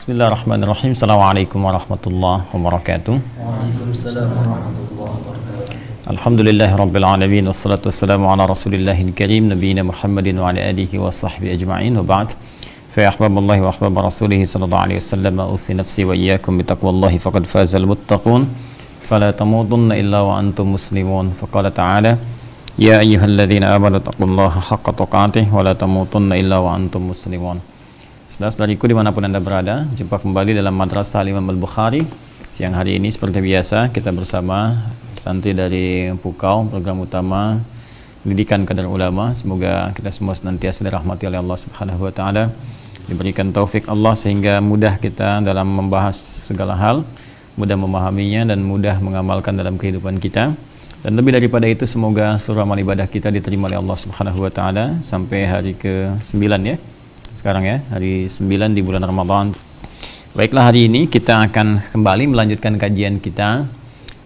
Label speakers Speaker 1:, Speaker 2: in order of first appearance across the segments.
Speaker 1: Bismillahirrahmanirrahim. Assalamualaikum warahmatullahi wabarakatuh.
Speaker 2: Waalaikumsalam warahmatullahi wabarakatuh.
Speaker 1: Alhamdulillahirabbil alamin wassalatu wassalamu ala rasulillahil karim nabiyina Muhammadin wa ala alihi wa sahbihi ajma'in wa ba'd. Fa ya ahbaballahi wa ahbab rasulih sallallahu alaihi wasallam usi nafsi wa iyyakum bi taqwallahi faqad fazal muttaqun. Fala tamutunna illa wa antum muslimun. Faqala ta'ala ya ayyuhalladzina amanu taqullaha haqqa tuqatih wa la tamutunna illa wa antum muslimun. Saudara-saudariku dimanapun Anda berada, jumpa kembali dalam Madrasah Imam Al-Bukhari. Siang hari ini seperti biasa kita bersama santri dari Pukau, program utama pendidikan kadar ulama. Semoga kita semua senantiasa dirahmati oleh Allah Subhanahu wa taala, diberikan taufik Allah sehingga mudah kita dalam membahas segala hal, mudah memahaminya dan mudah mengamalkan dalam kehidupan kita. Dan lebih daripada itu, semoga seluruh amal ibadah kita diterima oleh Allah Subhanahu wa taala sampai hari ke-9 ya. Sekarang ya, hari 9 di bulan Ramadan. Baiklah, hari ini kita akan kembali melanjutkan kajian kita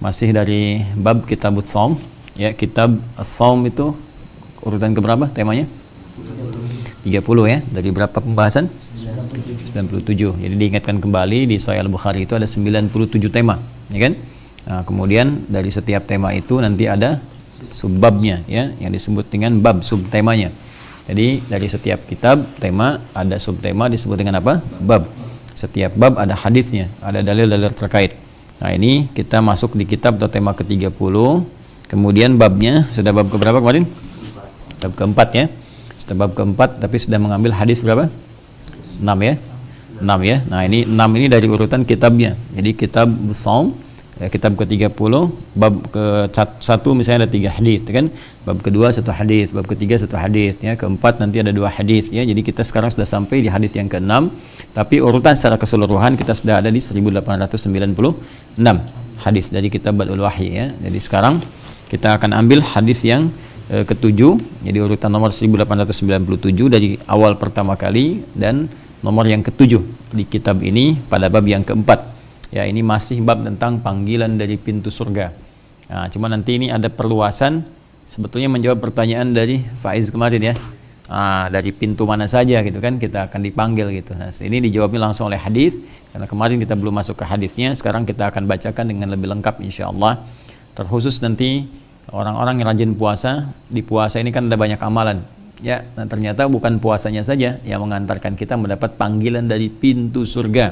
Speaker 1: masih dari bab Kitabus Shaum. Ya, kitab As-Shaum itu urutan keberapa temanya? 30 ya. Dari berapa pembahasan? 97. Jadi diingatkan kembali di Sahih Al-Bukhari itu ada 97 tema, ya kan? Nah, kemudian dari setiap tema itu nanti ada subbabnya ya, yang disebut dengan bab, subtemanya. Jadi dari setiap kitab tema ada subtema disebut dengan apa? Bab. Setiap bab ada hadisnya, ada dalil-dalil terkait. Nah, ini kita masuk di kitab atau tema ke-30. Kemudian babnya sudah bab ke berapa kemarin? Bab keempat ya. Sudah bab keempat tapi sudah mengambil hadis berapa? 6 ya. 6 ya. Nah, ini 6 ini dari urutan kitabnya. Jadi kitab Shaum ya, kitab ke-30 bab ke-1 misalnya ada 3 hadis kan, bab kedua 1 hadis, bab ketiga 1 hadis ya, keempat nanti ada 2 hadis ya. Jadi kita sekarang sudah sampai di hadis yang ke-6, tapi urutan secara keseluruhan kita sudah ada di 1896 hadis dari kitab Badul Wahyi ya. Jadi sekarang kita akan ambil hadis yang ke-7, jadi urutan nomor 1897 dari awal pertama kali dan nomor yang ke-7 di kitab ini pada bab yang ke-4. Ya, ini masih bab tentang panggilan dari pintu surga. Nah, cuma nanti ini ada perluasan sebetulnya menjawab pertanyaan dari Faiz kemarin ya. Dari pintu mana saja gitu kan kita akan dipanggil gitu. Nah, ini dijawabnya langsung oleh hadis karena kemarin kita belum masuk ke hadisnya. Sekarang kita akan bacakan dengan lebih lengkap insyaallah. Terkhusus nanti orang-orang yang rajin puasa, di puasa ini kan ada banyak amalan. Ya, nah ternyata bukan puasanya saja yang mengantarkan kita mendapat panggilan dari pintu surga.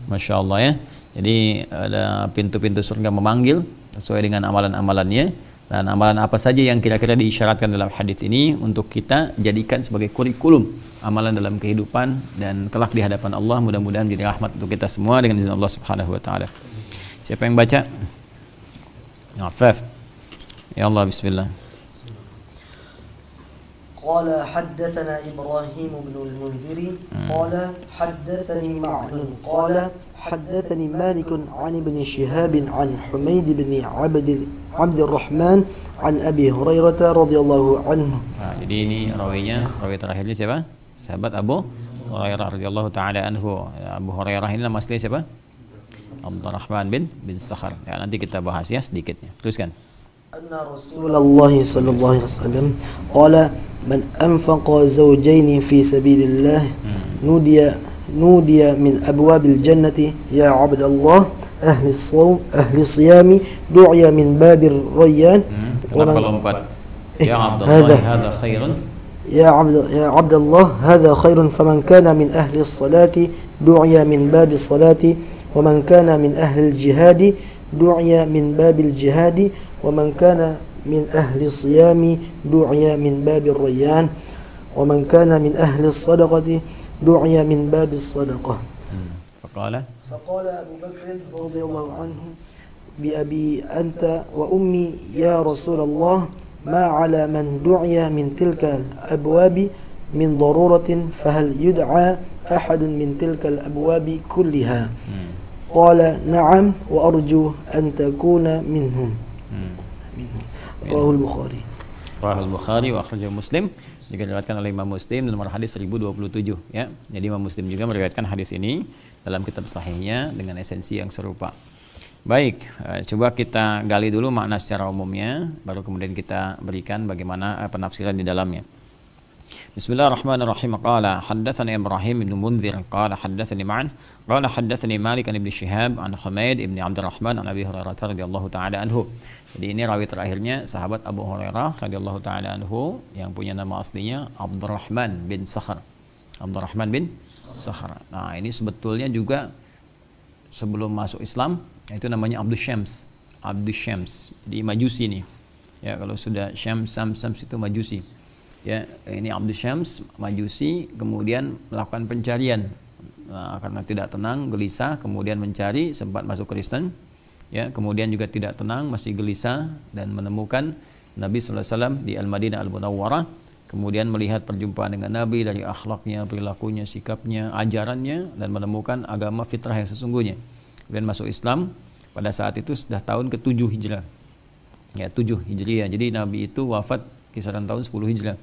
Speaker 1: Masya Allah ya. Jadi ada pintu-pintu surga memanggil sesuai dengan amalan-amalannya, dan amalan apa saja yang kira-kira diisyaratkan dalam hadis ini untuk kita jadikan sebagai kurikulum amalan dalam kehidupan dan kelak di hadapan Allah. Mudah-mudahan menjadi rahmat untuk kita semua dengan izin Allah Subhanahu wa taala. Siapa yang baca? Afaf. Ya Allah, bismillah.
Speaker 2: قال حدثنا إبراهيم بن المنذر قال حدثني معن قال حدثني مالك عن ابن شهاب عن حميد بن عبد الرحمن عن أبي هريرة رضي الله عنه.
Speaker 1: Nah, jadi ini rawinya, rawi terakhirnya siapa? Sahabat Abu Hurairah radhiyallahu taala anhu. Abu Hurairah ini nama asli siapa? Abdurrahman bin Sakhar. Ya, nanti kita bahas ya sedikitnya. Teruskan.
Speaker 2: أن رسول الله صلى الله عليه وسلم قال من أنفق زوجين في سبيل الله نودي من أبواب الجنة يا عبد الله أهل الصوم أهل الصيام دعي من باب الريان. يا عبد الله هذا خير يا عبد الله هذا خير فمن كان من أهل الصلاة دعي من باب الصلاة ومن كان من أهل الجهاد دعي من باب الجهاد ومن كان من أهل الصيام دعي من باب الريان ومن كان من أهل الصدقة دعي من باب الصدقة. فقال أبو بكر رضي الله عنه بأبي أنت وأمي يا رسول الله ما على من دعي من تلك الأبواب من ضرورة فهل يدعى أحد من تلك الأبواب كلها؟ قال نعم وأرجو أن تكون منهم. Rahul Bukhari.
Speaker 1: Rahul Bukhari wa akhrajahu Muslim, juga diriwayatkan oleh Imam Muslim nomor hadis 1027 ya. Jadi Imam Muslim juga meriwayatkan hadis ini dalam kitab sahihnya dengan esensi yang serupa. Baik, coba kita gali dulu makna secara umumnya, baru kemudian kita berikan bagaimana penafsiran di dalamnya. Bismillahirrahmanirrahim. Qala haddatsani Ibrahim bin Munzir qala haddatsani Ma'an qala haddatsani Malik an Ibnu Syihab an Humaid ibn Abdurrahman an Abi Hurairah radhiyallahu taala anhu. Jadi ini rawi terakhirnya sahabat Abu Hurairah radhiyallahu taala anhu yang punya nama aslinya Abdurrahman bin Sakhr. Abdurrahman bin Sakhr. Nah, ini sebetulnya juga sebelum masuk Islam itu namanya Abdus Syams. Abdus Syams di Majusi nih. Ya, kalau sudah Syams itu Majusi. Ya, ini Abdus Syams Majusi, kemudian melakukan pencarian. Nah, karena tidak tenang, gelisah, kemudian mencari, sempat masuk Kristen. Ya, kemudian juga tidak tenang, masih gelisah dan menemukan Nabi sallallahu alaihi wasallam di Al-Madinah Al-Munawwarah. Kemudian melihat perjumpaan dengan Nabi dari akhlaknya, perilakunya, sikapnya, ajarannya, dan menemukan agama fitrah yang sesungguhnya. Kemudian masuk Islam. Pada saat itu sudah tahun ke-7 Hijrah. Ya, 7 Hijriah. Jadi Nabi itu wafat kisaran tahun 10 Hijrah.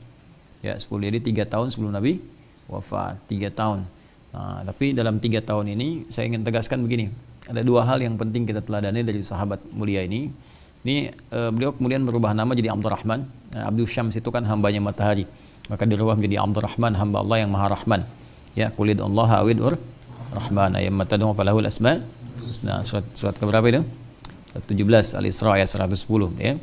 Speaker 1: Ya, 10, jadi 3 tahun sebelum Nabi wafat, 3 tahun. Nah, tapi dalam 3 tahun ini saya ingin tegaskan begini, ada 2 hal yang penting kita teladani dari sahabat mulia ini. Ini beliau kemudian berubah nama jadi Abdurrahman. Abdus Syams itu kan hambanya matahari, maka dirubah menjadi Abdurrahman, hamba Allah yang maha rahman. Ya, qulid Allah awidur rahman ayam matadhu falahul asma. Nah, surat keberapa itu? 17 Al-Isra ayat 110 ya.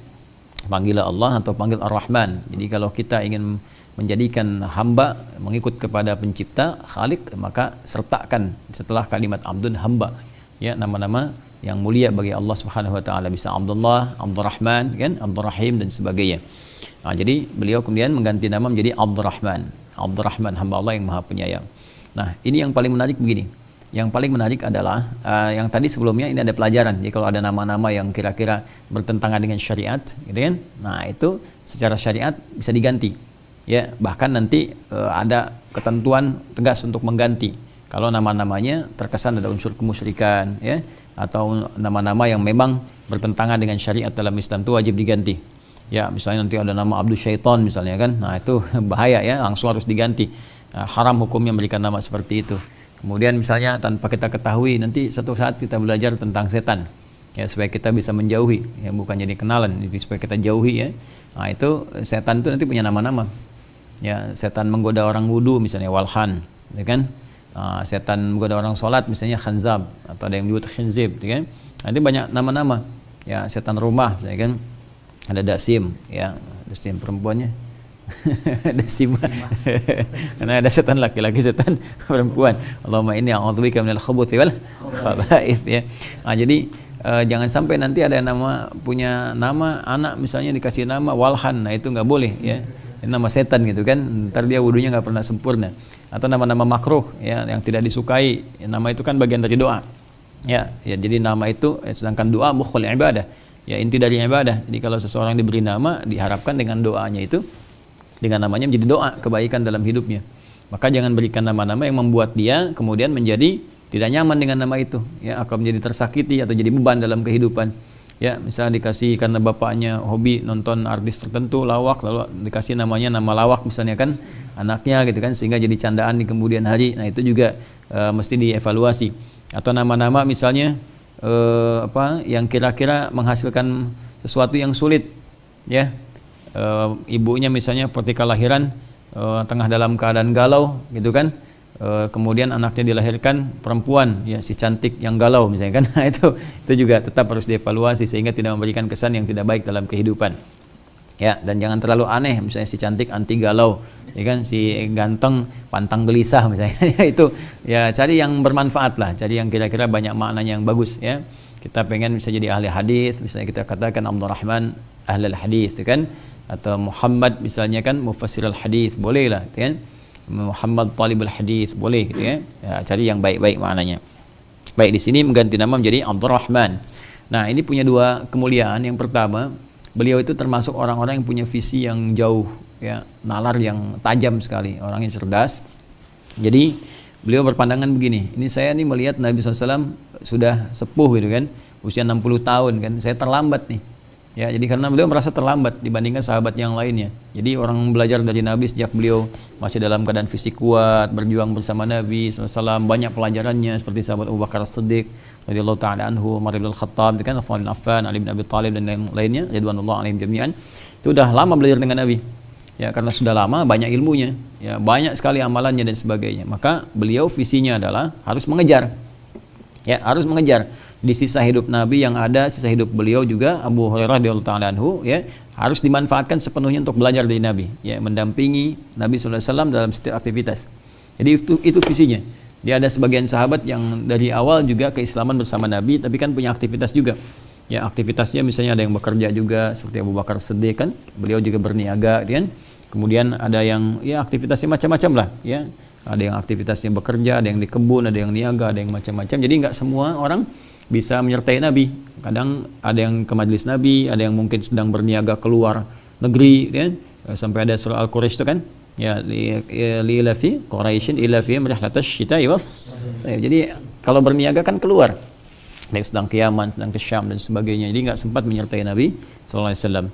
Speaker 1: Panggillah Allah atau panggil Ar-Rahman. Jadi kalau kita ingin menjadikan hamba mengikut kepada pencipta Khalik, maka sertakan setelah kalimat Abdun hamba ya, nama-nama yang mulia bagi Allah Subhanahu wa taala, bisa Abdullah, Abdurrahman kan, Abdurrahim dan sebagainya. Nah, jadi beliau kemudian mengganti nama menjadi Abdurrahman. Abdurrahman, hamba Allah yang maha penyayang. Nah, ini yang paling menarik begini. Yang paling menarik adalah yang tadi sebelumnya ini ada pelajaran. Jadi kalau ada nama-nama yang kira-kira bertentangan dengan syariat, gitu kan? Nah, itu secara syariat bisa diganti. Ya, bahkan nanti ada ketentuan tegas untuk mengganti. Kalau nama-namanya terkesan ada unsur kemusyrikan, ya, atau nama-nama yang memang bertentangan dengan syariat dalam Islam, itu wajib diganti. Ya, misalnya nanti ada nama Abdus Syaiton misalnya kan. Nah, itu bahaya ya, langsung harus diganti. Haram hukumnya memberikan nama seperti itu. Kemudian misalnya tanpa kita ketahui, nanti satu saat kita belajar tentang setan ya, supaya kita bisa menjauhi ya, bukan jadi kenalan, jadi supaya kita jauhi ya. Nah, itu setan itu nanti punya nama-nama ya. Setan menggoda orang wudu misalnya Walhan ya kan. Setan menggoda orang sholat misalnya Khanzab, atau ada yang disebut Khinzib ya kan. Nanti banyak nama-nama ya. Setan rumah ya kan, ada Dasim ya, Dasim perempuannya Dasima. Karena ada setan laki-laki, setan perempuan. Allahumma inni a'udzubika minal khubuthi wal khaba'ith ya. Nah, jadi jangan sampai nanti ada nama, punya nama anak misalnya dikasih nama Walhan. Nah, itu nggak boleh ya. Ini nama setan gitu kan. Ntar dia wudunya nggak pernah sempurna. Atau nama-nama makruh ya, yang tidak disukai. Ya, nama itu kan bagian dari doa. Ya, jadi nama itu sedangkan doa mukhul ibadah. Ya, inti dari ibadah. Jadi kalau seseorang diberi nama, diharapkan dengan doanya itu, dengan namanya menjadi doa kebaikan dalam hidupnya. Maka jangan berikan nama-nama yang membuat dia kemudian menjadi tidak nyaman dengan nama itu ya, akan menjadi tersakiti atau jadi beban dalam kehidupan ya. Misalnya dikasih karena bapaknya hobi nonton artis tertentu lawak, lalu dikasih namanya nama lawak misalnya kan anaknya gitu kan, sehingga jadi candaan di kemudian hari. Nah, itu juga mesti dievaluasi. Atau nama-nama misalnya yang kira-kira menghasilkan sesuatu yang sulit ya. Ibunya misalnya ketika lahiran tengah dalam keadaan galau gitu kan, kemudian anaknya dilahirkan perempuan ya, si cantik yang galau misalnya kan. Nah, itu juga tetap harus dievaluasi sehingga tidak memberikan kesan yang tidak baik dalam kehidupan ya. Dan jangan terlalu aneh, misalnya si cantik anti galau ya kan, si ganteng pantang gelisah misalnya. Itu ya, cari yang bermanfaat lah, cari yang kira-kira banyak maknanya yang bagus ya. Kita pengen bisa jadi ahli hadis, misalnya kita katakan Abdurrahman ahlul hadis kan, atau Muhammad misalnya kan mufassirul hadis, boleh lah gitu kan. Muhammad talibul hadis boleh gitu ya. Cari yang baik-baik maknanya. Baik, di sini mengganti nama menjadi Abdurrahman. Nah, ini punya 2 kemuliaan. Yang pertama, beliau itu termasuk orang-orang yang punya visi yang jauh ya, nalar yang tajam sekali, orang yang cerdas. Jadi beliau berpandangan begini, ini saya nih melihat Nabi SAW sudah sepuh gitu kan, usia 60 tahun kan, saya terlambat nih ya. Jadi karena beliau merasa terlambat dibandingkan sahabat yang lainnya. Jadi orang belajar dari Nabi sejak beliau masih dalam keadaan fisik kuat, berjuang bersama Nabi SAW, banyak pelajarannya seperti sahabat Abu Bakar As-Siddiq radhiyallahu ta'ala anhu, Umar bin Al-Khattab, kan, Utsman bin Affan, Ali bin Abi Thalib dan lain-lainnya, ridwanullah alaihim jami'an. Itu udah lama belajar dengan Nabi. Ya, karena sudah lama, banyak ilmunya, ya, banyak sekali amalannya dan sebagainya. Maka beliau visinya adalah harus mengejar. Ya, harus mengejar di sisa hidup Nabi yang ada, sisa hidup beliau juga Abu Hurairah radhiyallahu ta'ala anhu, ya, harus dimanfaatkan sepenuhnya untuk belajar dari Nabi, ya, mendampingi Nabi sallallahu alaihi wasallam dalam setiap aktivitas. Jadi itu visinya. Dia ada sebagian sahabat yang dari awal juga keislaman bersama Nabi, tapi kan punya aktivitas juga. Ya, aktivitasnya misalnya ada yang bekerja juga seperti Abu Bakar Siddiq kan, beliau juga berniaga, kan. Kemudian ada yang ya aktivitasnya macam-macam lah, ya. Ada yang aktivitasnya bekerja, ada yang di kebun, ada yang niaga, ada yang macam-macam. Jadi nggak semua orang bisa menyertai Nabi. Kadang ada yang ke majelis Nabi, ada yang mungkin sedang berniaga keluar negeri, kan. Sampai ada surah Al-Quraisy itu kan, ya li ilafi Quraisyin ilafi rihlatash syita'i was. Jadi kalau berniaga kan keluar. Ada yang sedang ke Yaman, sedang ke Syam dan sebagainya. Jadi nggak sempat menyertai Nabi sallallahu alaihi wasallam.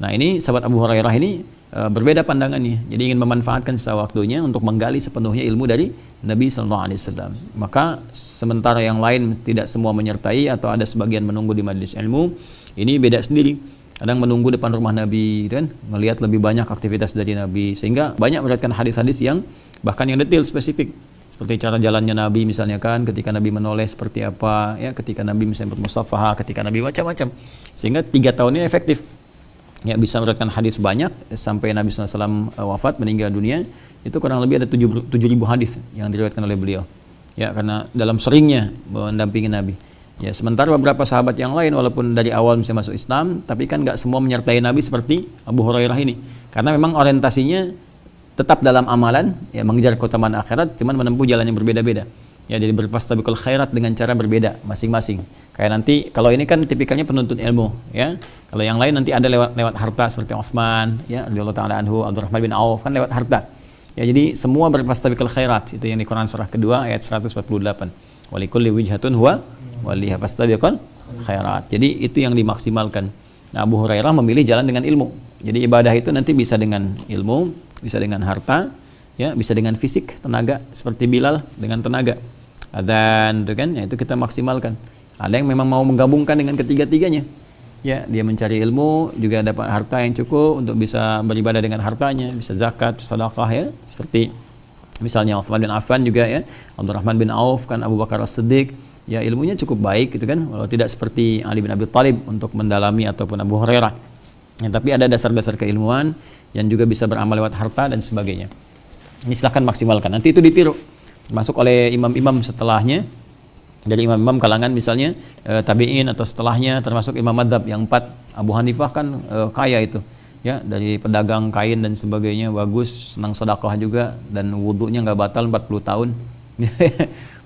Speaker 1: Nah, ini sahabat Abu Hurairah ini berbeda pandangannya. Jadi ingin memanfaatkan sisa waktunya untuk menggali sepenuhnya ilmu dari Nabi sallallahu alaihi wasallam. Maka sementara yang lain tidak semua menyertai atau ada sebagian menunggu di majelis ilmu, ini beda sendiri. Kadang menunggu depan rumah Nabi dan melihat lebih banyak aktivitas dari Nabi, sehingga banyak meriwayatkan hadis-hadis yang bahkan yang detail spesifik. Seperti cara jalannya Nabi misalnya kan, ketika Nabi menoleh seperti apa, ya, ketika Nabi misalnya bermusafahah, ketika Nabi macam-macam. Sehingga 3 tahun ini efektif. Ya, bisa meriwayatkan hadis banyak sampai Nabi SAW wafat, meninggal dunia, itu kurang lebih ada 7.000 hadis yang diriwayatkan oleh beliau. Ya, karena dalam seringnya mendampingi Nabi. Ya, sementara beberapa sahabat yang lain walaupun dari awal misalnya masuk Islam, tapi kan nggak semua menyertai Nabi seperti Abu Hurairah ini. Karena memang orientasinya tetap dalam amalan, ya, mengejar keutamaan akhirat, cuman menempuh jalan yang berbeda-beda. Ya, jadi berfastabiqul khairat dengan cara berbeda masing-masing. Kayak nanti kalau ini kan tipikalnya penuntut ilmu, ya. Kalau yang lain nanti ada lewat harta seperti Utsman, ya, radhiyallahu ta'ala anhu, Abdurrahman bin Auf kan lewat harta. Ya, jadi semua berfastabiqul khairat, itu yang di Quran surah kedua ayat 148. Walikulli wijhatun huwa waliha fastabiqul khairat. Jadi itu yang dimaksimalkan. Nah, Abu Hurairah memilih jalan dengan ilmu. Jadi ibadah itu nanti bisa dengan ilmu, bisa dengan harta, ya, bisa dengan fisik, tenaga, seperti Bilal dengan tenaga. Dan itu kan, ya, itu kita maksimalkan. Ada yang memang mau menggabungkan dengan ketiga-tiganya. Ya, dia mencari ilmu, juga dapat harta yang cukup untuk bisa beribadah dengan hartanya, bisa zakat, sedekah, ya. Seperti misalnya Utsman bin Affan juga, ya, Abdurrahman bin Auf kan, Abu Bakar As-Siddiq, ya, ilmunya cukup baik gitu kan, walau tidak seperti Ali bin Abi Thalib untuk mendalami ataupun Abu Hurairah. Ya, tapi ada dasar-dasar keilmuan yang juga bisa beramal lewat harta dan sebagainya. Ini silahkan maksimalkan. Nanti itu ditiru, termasuk oleh imam-imam setelahnya, dari imam-imam kalangan misalnya tabi'in atau setelahnya, termasuk imam madzhab yang 4. Abu Hanifah kan kaya itu, ya, dari pedagang kain dan sebagainya, bagus, senang sedekah juga, dan wudhunya nggak batal 40 tahun.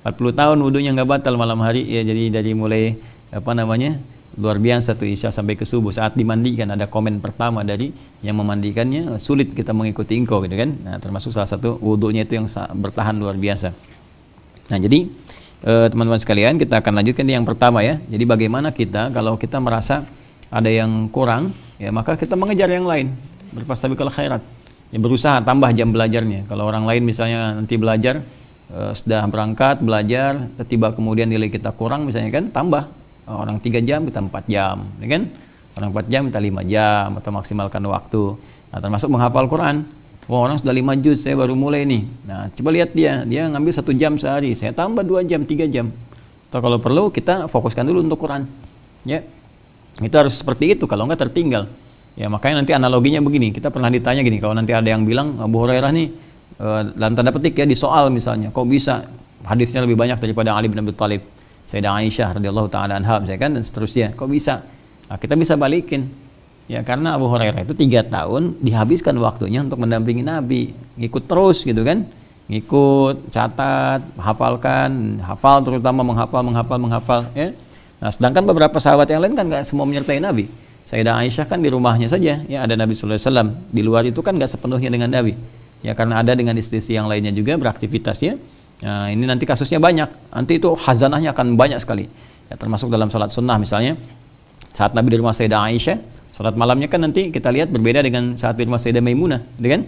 Speaker 1: 40 tahun wudhunya nggak batal malam hari, ya. Jadi dari mulai apa namanya, luar biasa tuh isya sampai ke subuh. Saat dimandikan ada komen pertama dari yang memandikannya, sulit kita mengikuti engkau gitu kan. Nah, termasuk salah satu wudhunya itu yang bertahan luar biasa. Nah, jadi teman-teman sekalian, kita akan lanjutkan yang pertama, ya. Jadi bagaimana kita kalau kita merasa ada yang kurang, ya, maka kita mengejar yang lain, berfastabiqul khairat, ya, berusaha tambah jam belajarnya. Kalau orang lain misalnya nanti belajar sudah berangkat belajar, tiba kemudian nilai kita kurang misalnya kan, tambah. Orang 3 jam kita 4 jam, ya kan? Orang 4 jam kita 5 jam, atau maksimalkan waktu. Nah, termasuk menghafal Quran. Wah, orang sudah 5 juz, saya baru mulai nih. Nah, coba lihat dia ngambil 1 jam sehari, saya tambah 2 jam, 3 jam. Atau kalau perlu kita fokuskan dulu untuk Quran. Ya, itu harus seperti itu, kalau enggak tertinggal. Ya, makanya nanti analoginya begini, kita pernah ditanya gini, kalau nanti ada yang bilang Abu Hurairah nih dalam tanda petik, ya, di soal misalnya, kok bisa hadisnya lebih banyak daripada Ali bin Abi Thalib, Sayyidah Aisyah radhiyallahu ta'ala anha misalnya kan, dan seterusnya, kok bisa? Nah, kita bisa balikin, ya, karena Abu Hurairah itu 3 tahun dihabiskan waktunya untuk mendampingi Nabi, ngikut terus gitu kan, ngikut, catat, hafal, terutama menghafal, ya. Nah, sedangkan beberapa sahabat yang lain kan nggak semua menyertai Nabi. Sayyidah Aisyah kan di rumahnya saja, ya, ada Nabi sallallahu alaihi wasallam. Di luar itu kan nggak sepenuhnya dengan Nabi, ya, karena ada dengan istri-istri yang lainnya juga beraktivitasnya. Nah, ini nanti kasusnya banyak, nanti itu khazanahnya akan banyak sekali, ya, termasuk dalam salat sunnah misalnya, saat Nabi di rumah Sayyidah Aisyah, salat malamnya kan nanti kita lihat berbeda dengan saat di rumah Sayyidah Maimunah, kan?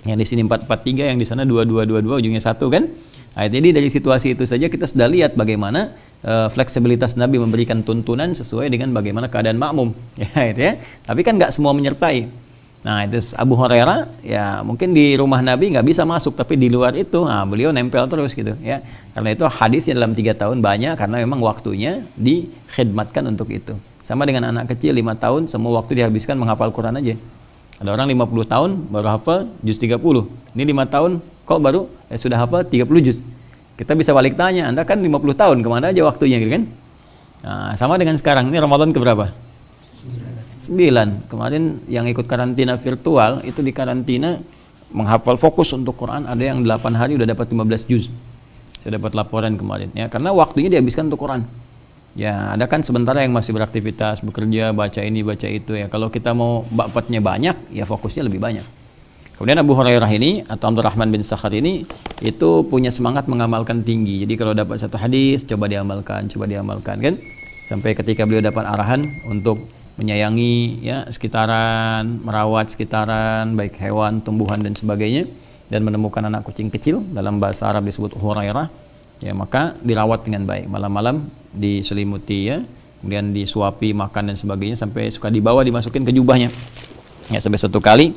Speaker 1: Yang di sini 443, yang di sana 2222, ujungnya 1 kan? Nah, jadi dari situasi itu saja kita sudah lihat bagaimana fleksibilitas Nabi memberikan tuntunan sesuai dengan bagaimana keadaan makmum, ya, itu ya. Tapi kan nggak semua menyertai. Nah itu Abu Hurairah ya mungkin di rumah Nabi nggak bisa masuk, tapi di luar itu beliau nempel terus gitu ya. Karena itu hadisnya dalam 3 tahun banyak karena memang waktunya dikhidmatkan untuk itu. Sama dengan anak kecil 5 tahun semua waktu dihabiskan menghafal Quran aja. Ada orang 50 tahun baru hafal juz 30. Ini 5 tahun kok baru sudah hafal 30 juz. Kita bisa balik tanya, Anda kan 50 tahun kemana aja waktunya gitu kan? Nah, sama dengan sekarang ini Ramadan keberapa? 9. Kemarin yang ikut karantina virtual itu di karantina menghafal fokus untuk Quran ada yang 8 hari udah dapat 15 juz. Saya dapat laporan kemarin ya, karena waktunya dihabiskan untuk Quran. Ya, ada kan sementara yang masih beraktivitas, bekerja, baca ini, baca itu ya. Kalau kita mau bapatnya banyak, ya fokusnya lebih banyak. Kemudian Abu Hurairah ini atau Abdurrahman bin Sakhar ini itu punya semangat mengamalkan tinggi. Jadi kalau dapat satu hadis coba diamalkan kan. Sampai ketika beliau dapat arahan untuk menyayangi ya sekitaran, merawat sekitaran, baik hewan, tumbuhan dan sebagainya, dan menemukan anak kucing kecil, dalam bahasa Arab disebut Hurairah, ya maka dirawat dengan baik, malam-malam diselimuti ya, kemudian disuapi makan dan sebagainya sampai suka dibawa dimasukin ke jubahnya. Ya sampai satu kali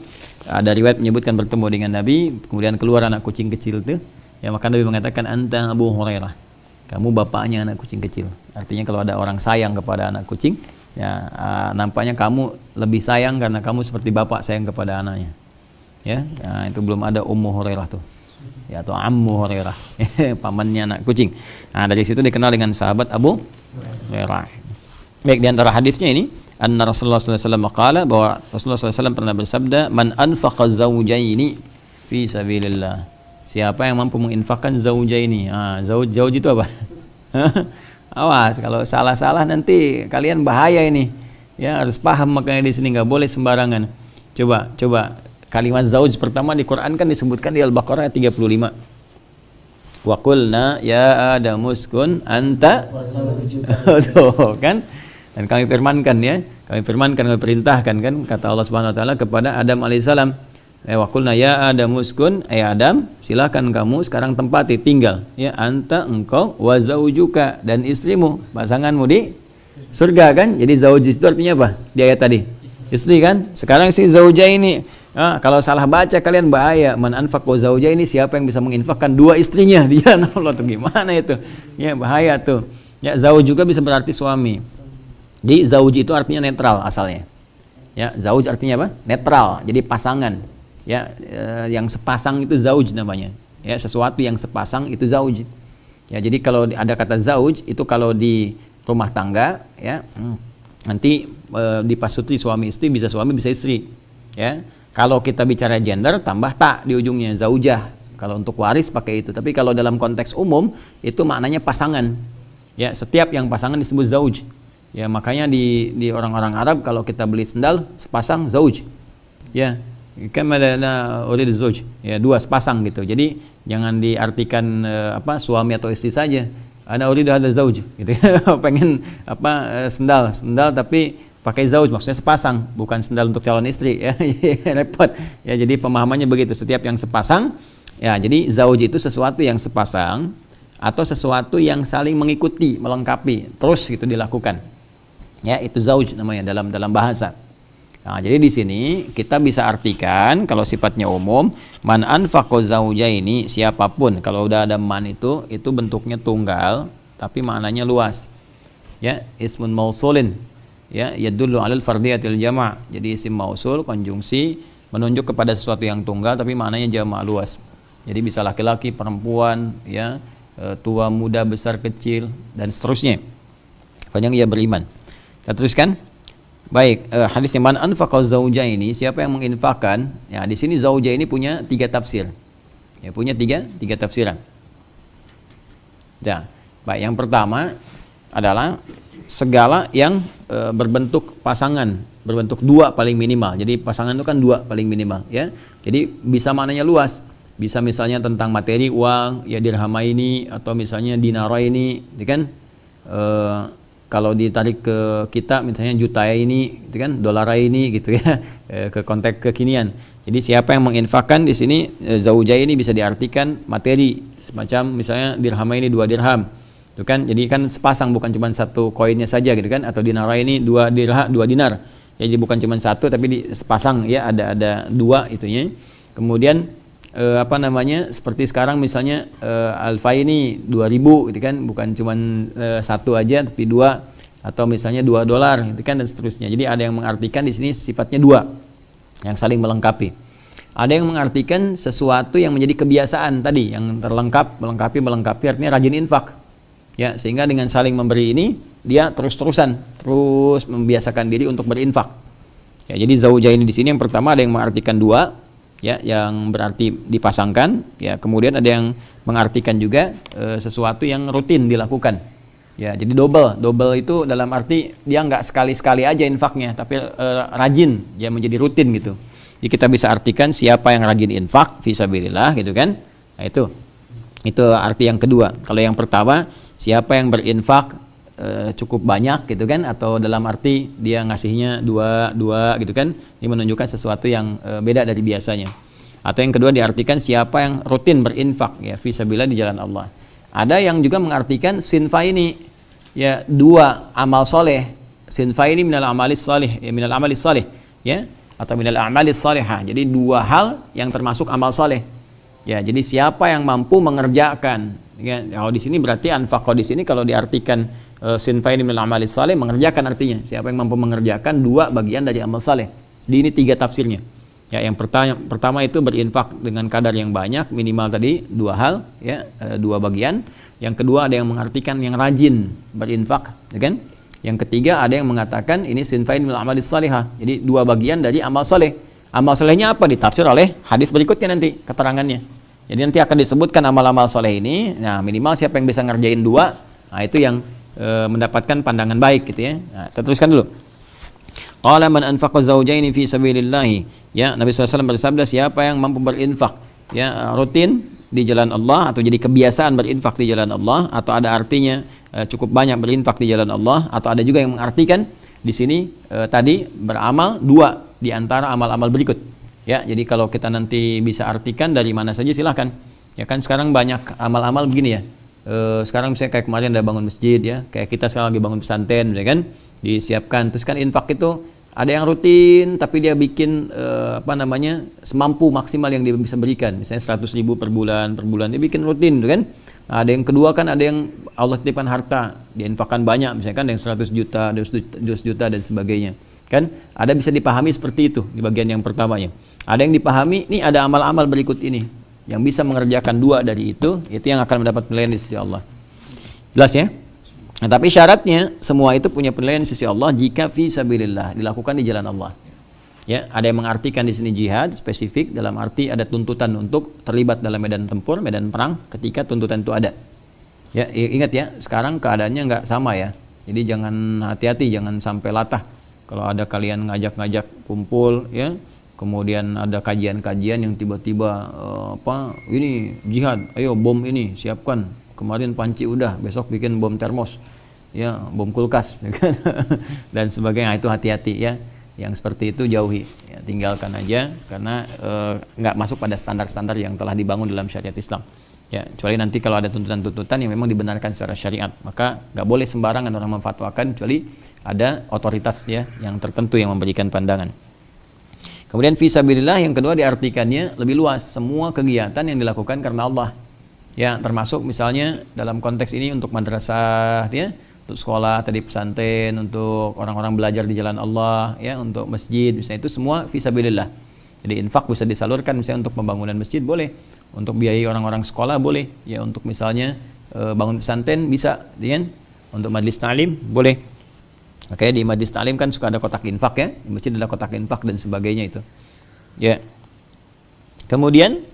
Speaker 1: ada riwayat menyebutkan bertemu dengan Nabi, kemudian keluar anak kucing kecil itu, ya maka Nabi mengatakan anta Abu Hurairah, kamu bapaknya anak kucing kecil. Artinya kalau ada orang sayang kepada anak kucing, ya nampaknya kamu lebih sayang karena kamu seperti bapak sayang kepada anaknya. Ya, nah, itu belum ada Ummu Hurairah tuh. Ya atau Ammu Hurairah, pamannya anak kucing. Nah, dari situ dikenal dengan sahabat Abu Hurairah. Baik, di antara hadisnya ini, anna Rasulullah sallallahu alaihi wasallam qala, bahwa Rasulullah sallallahu alaihi wasallam pernah bersabda, man anfaqa zawjaini fi sabilillah. Siapa yang mampu menginfakkan zawjaini? Zauj itu apa? Awas kalau salah-salah nanti kalian bahaya ini. Ya harus paham, makanya di sini nggak boleh sembarangan. Coba kalimat zauj pertama di Quran kan disebutkan di Al-Baqarah 35. Wa qulna ya Adamu uskun anta tuh kan. Dan kami firmankan ya, kami perintahkan kan kata Allah Subhanahu wa taala kepada Adam alaihissalam. Wa qulna ya Adamu uskun, Adam, silakan kamu sekarang tempati tinggal ya anta engkau wa zaujuka dan istrimu, pasanganmu di surga kan. Jadi zauj itu artinya apa? Di ayat tadi istri kan. Sekarang si zauja ini kalau salah baca kalian bahaya. Man anfaqa zauja ini siapa yang bisa menginfakkan dua istrinya di jalan Allah tuh gimana itu? Ya bahaya tuh. Ya zauj juga bisa berarti suami. Jadi zauj itu artinya netral asalnya. Ya zauj artinya apa? Netral. Jadi pasangan. Ya, yang sepasang itu zauj namanya. Ya, sesuatu yang sepasang itu zauj. Ya, jadi kalau ada kata zauj itu kalau di rumah tangga, ya, nanti dipasuti suami istri, bisa suami bisa istri. Ya, kalau kita bicara gender tambah tak di ujungnya zaujah. Kalau untuk waris pakai itu. Tapi kalau dalam konteks umum itu maknanya pasangan. Ya, setiap yang pasangan disebut zauj. Ya, makanya di orang-orang Arab kalau kita beli sendal sepasang zauj. Ya. Kamalana urid zauj, ya dua sepasang gitu. Jadi jangan diartikan suami atau istri saja. Ana uridu hadza zauj gitu. Pengen sendal tapi pakai zauj maksudnya sepasang, bukan sendal untuk calon istri ya. Repot. Ya jadi pemahamannya begitu, setiap yang sepasang ya. Jadi zauj itu sesuatu yang sepasang atau sesuatu yang saling mengikuti, melengkapi, terus gitu dilakukan. Ya, itu zauj namanya dalam bahasa. Nah, jadi di sini kita bisa artikan kalau sifatnya umum, man anfaqa zaujaini, siapapun. Kalau udah ada man itu bentuknya tunggal tapi maknanya luas. Ya, ismun mausulin. Ya, yadullu 'alal fardiyatil jama'. Jadi isim mausul konjungsi menunjuk kepada sesuatu yang tunggal tapi maknanya jama' luas. Jadi bisa laki-laki, perempuan, ya, tua, muda, besar, kecil dan seterusnya. Sepanjang ia beriman. Kita teruskan. Baik, hadisnya man anfaqa zaujaini, siapa yang menginfakkan, ya di sini zauja ini punya 3 tafsir. Ya, punya tiga tafsiran. Ya. Baik, yang pertama adalah segala yang berbentuk pasangan, berbentuk 2 paling minimal. Jadi pasangan itu kan 2 paling minimal, ya. Jadi bisa maknanya luas. Bisa misalnya tentang materi uang, ya dirhamaini atau misalnya dinaraini, ya kan? Kalau ditarik ke kita misalnya juta ini gitu kan, dolar ini gitu ya, ke konteks kekinian. Jadi siapa yang menginfakkan di sini zauja ini bisa diartikan materi, semacam misalnya dirham ini 2 dirham. Itu kan jadi kan sepasang, bukan cuma 1 koinnya saja gitu kan, atau dinar ini 2 dirham 2 dinar. Jadi bukan cuma satu tapi sepasang ya, ada dua itunya. Kemudian apa namanya, seperti sekarang misalnya alfa ini 2.000 gitu kan, bukan cuma satu aja tapi dua, atau misalnya $2 gitu kan, dan seterusnya. Jadi ada yang mengartikan di sini sifatnya dua yang saling melengkapi. Ada yang mengartikan sesuatu yang menjadi kebiasaan tadi, yang melengkapi artinya rajin infak. Ya, sehingga dengan saling memberi ini dia terus membiasakan diri untuk berinfak. Ya, jadi zaujaini di sini yang pertama ada yang mengartikan dua, ya, yang berarti dipasangkan. Ya, kemudian ada yang mengartikan juga sesuatu yang rutin dilakukan. Ya, jadi double itu dalam arti dia nggak sekali-sekali aja infaknya, tapi rajin, ya, menjadi rutin gitu. Jadi kita bisa artikan siapa yang rajin infak fisabilillah gitu kan. Nah, itu arti yang kedua. Kalau yang pertama, siapa yang berinfak cukup banyak gitu kan, atau dalam arti dia ngasihnya dua gitu kan, ini menunjukkan sesuatu yang beda dari biasanya. Atau yang kedua diartikan siapa yang rutin berinfak, ya, fisabilillah di jalan Allah. Ada yang juga mengartikan sinfa ini, ya, dua amal soleh. Sinfa ini minal amalis soleh, ya, minal amalis soleh, ya, atau minal amalis solehah. Jadi dua hal yang termasuk amal soleh. Ya, jadi siapa yang mampu mengerjakan, ya, kalau di sini berarti anfaqo di sini kalau diartikan sinfaini minal amalis saleh, mengerjakan artinya siapa yang mampu mengerjakan dua bagian dari amal saleh. Di ini tiga tafsirnya. Ya, yang pertama itu berinfak dengan kadar yang banyak, minimal tadi dua hal, ya, dua bagian. Yang kedua ada yang mengartikan yang rajin berinfak, ya kan? Yang ketiga ada yang mengatakan ini sinfaini minal amalis salihah. Jadi dua bagian dari amal saleh. Amal solehnya apa? Ditafsir oleh hadis berikutnya nanti keterangannya. Jadi nanti akan disebutkan amal-amal soleh ini. Nah, minimal siapa yang bisa ngerjain dua, nah itu yang mendapatkan pandangan baik gitu ya. Nah, kita teruskan dulu. Qala man anfaqa zawjaini fi sabilillah. Ya, Nabi SAW bersabda siapa yang mampu berinfak, ya, rutin di jalan Allah, atau jadi kebiasaan berinfak di jalan Allah, atau ada artinya cukup banyak berinfak di jalan Allah, atau ada juga yang mengartikan di sini tadi beramal dua di antara amal-amal berikut. Ya, jadi kalau kita nanti bisa artikan dari mana saja silahkan. Ya kan sekarang banyak amal-amal begini ya. Sekarang misalnya kayak kemarin ada bangun masjid ya, kayak kita sekarang lagi bangun pesantren, ya kan, disiapkan. Terus kan infak itu ada yang rutin tapi dia bikin apa namanya, semampu maksimal yang dia bisa berikan. Misalnya 100.000 per bulan dia bikin rutin, kan. Nah, ada yang kedua kan ada yang Allah titipkan harta, dia infakkan banyak, misalnya kan ada yang 100 juta, 200 juta dan sebagainya. Kan ada bisa dipahami seperti itu di bagian yang pertamanya. Ada yang dipahami ini ada amal-amal berikut ini yang bisa mengerjakan dua dari itu yang akan mendapat penilaian di sisi Allah. Jelas ya? Nah, tapi syaratnya semua itu punya penilaian di sisi Allah jika fi sabilillah, dilakukan di jalan Allah. Ya, ada yang mengartikan di sini jihad spesifik dalam arti ada tuntutan untuk terlibat dalam medan tempur, medan perang ketika tuntutan itu ada. Ya, ingat ya, sekarang keadaannya nggak sama ya. Jadi jangan hati-hati, jangan sampai latah. Kalau ada kalian ngajak-ngajak kumpul ya, kemudian ada kajian-kajian yang tiba-tiba ini jihad, ayo bom ini siapkan, kemarin panci udah, besok bikin bom termos ya, bom kulkas dan sebagainya. Itu hati-hati ya, yang seperti itu jauhi ya, tinggalkan aja karena nggak masuk pada standar-standar yang telah dibangun dalam syariat Islam ya. Kecuali nanti kalau ada tuntutan-tuntutan yang memang dibenarkan secara syariat, maka nggak boleh sembarangan orang memfatwakan kecuali ada otoritas ya yang tertentu yang memberikan pandangan. Kemudian fisabilillah yang kedua diartikannya lebih luas, semua kegiatan yang dilakukan karena Allah. Ya, termasuk misalnya dalam konteks ini untuk madrasah ya, untuk sekolah tadi pesantren, untuk orang-orang belajar di jalan Allah ya, untuk masjid misalnya, itu semua fisabilillah. Jadi infak bisa disalurkan misalnya untuk pembangunan masjid boleh, untuk biayai orang-orang sekolah boleh, ya untuk misalnya bangun pesantren bisa, ya, untuk majlis ta'lim boleh. Oke, di majlis ta'lim kan suka ada kotak infak ya, di masjid ada kotak infak dan sebagainya itu. Ya. Kemudian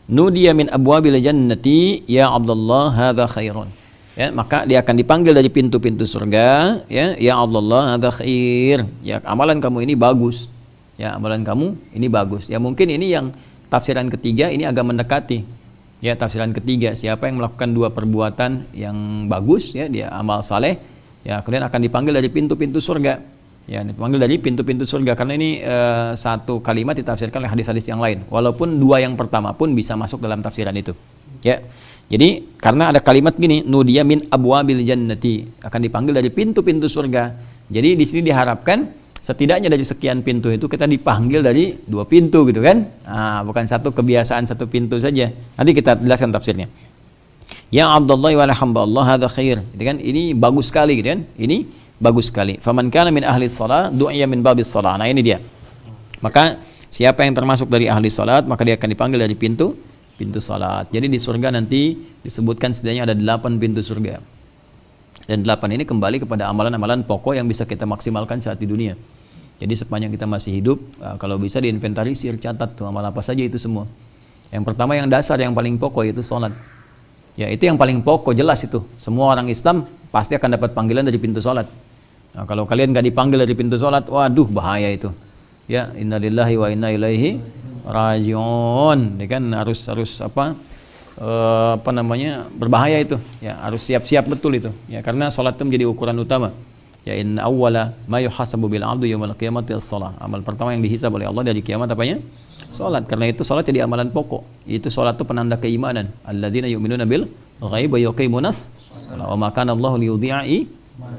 Speaker 1: nudiya min abwabil jannati ya Abdullah hadza khairun. Ya, maka dia akan dipanggil dari pintu-pintu surga, ya Abdullah hadza khair. Ya, amalan kamu ini bagus. Ya, amalan kamu ini bagus. Ya, mungkin ini yang tafsiran ketiga ini agak mendekati. Ya, tafsiran ketiga, siapa yang melakukan dua perbuatan yang bagus ya, dia amal saleh, ya kemudian akan dipanggil dari pintu-pintu surga. Ya, dipanggil dari pintu-pintu surga karena ini satu kalimat ditafsirkan oleh hadis-hadis yang lain. Walaupun dua yang pertama pun bisa masuk dalam tafsiran itu. Ya. Jadi karena ada kalimat gini, nudiya min abwabil jannati, akan dipanggil dari pintu-pintu surga. Jadi di sini diharapkan setidaknya dari sekian pintu itu kita dipanggil dari 2 pintu gitu kan. Nah, bukan satu kebiasaan 1 pintu saja. Nanti kita jelaskan tafsirnya. Ya Abdullah wa hamba Allah hadza khair. Gitu kan? Ini bagus sekali gitu kan. Ini bagus sekali. Faman kana min ahli shalah du'iya min babis shalah. Nah, ini dia. Maka siapa yang termasuk dari ahli salat, maka dia akan dipanggil dari pintu salat. Jadi di surga nanti disebutkan setidaknya ada 8 pintu surga. Dan 8 ini kembali kepada amalan-amalan pokok yang bisa kita maksimalkan saat di dunia. Jadi sepanjang kita masih hidup, kalau bisa diinventarisir, catat tuh amal apa saja itu semua. Yang pertama yang dasar, yang paling pokok yaitu salat. Ya, itu yang paling pokok, jelas itu. Semua orang Islam pasti akan dapat panggilan dari pintu salat. Nah, kalau kalian nggak dipanggil dari pintu salat, waduh bahaya itu. Ya, innalillahi wa inna ilaihi rajiun. Dia kan harus berbahaya itu. Ya, harus siap-siap betul itu. Ya, karena salat itu menjadi ukuran utama. Ya, inna awwala ma yuhasabu bil 'abdi yaumil qiyamati as-shalah. Amal pertama yang dihisab oleh Allah dari kiamat apanya? Salat. Karena itu salat jadi amalan pokok. Itu salat itu penanda keimanan. Alladzina yu'minuna bil ghaib wa yuqimunas shalah. Wa ma kana Allahu liyudhi'a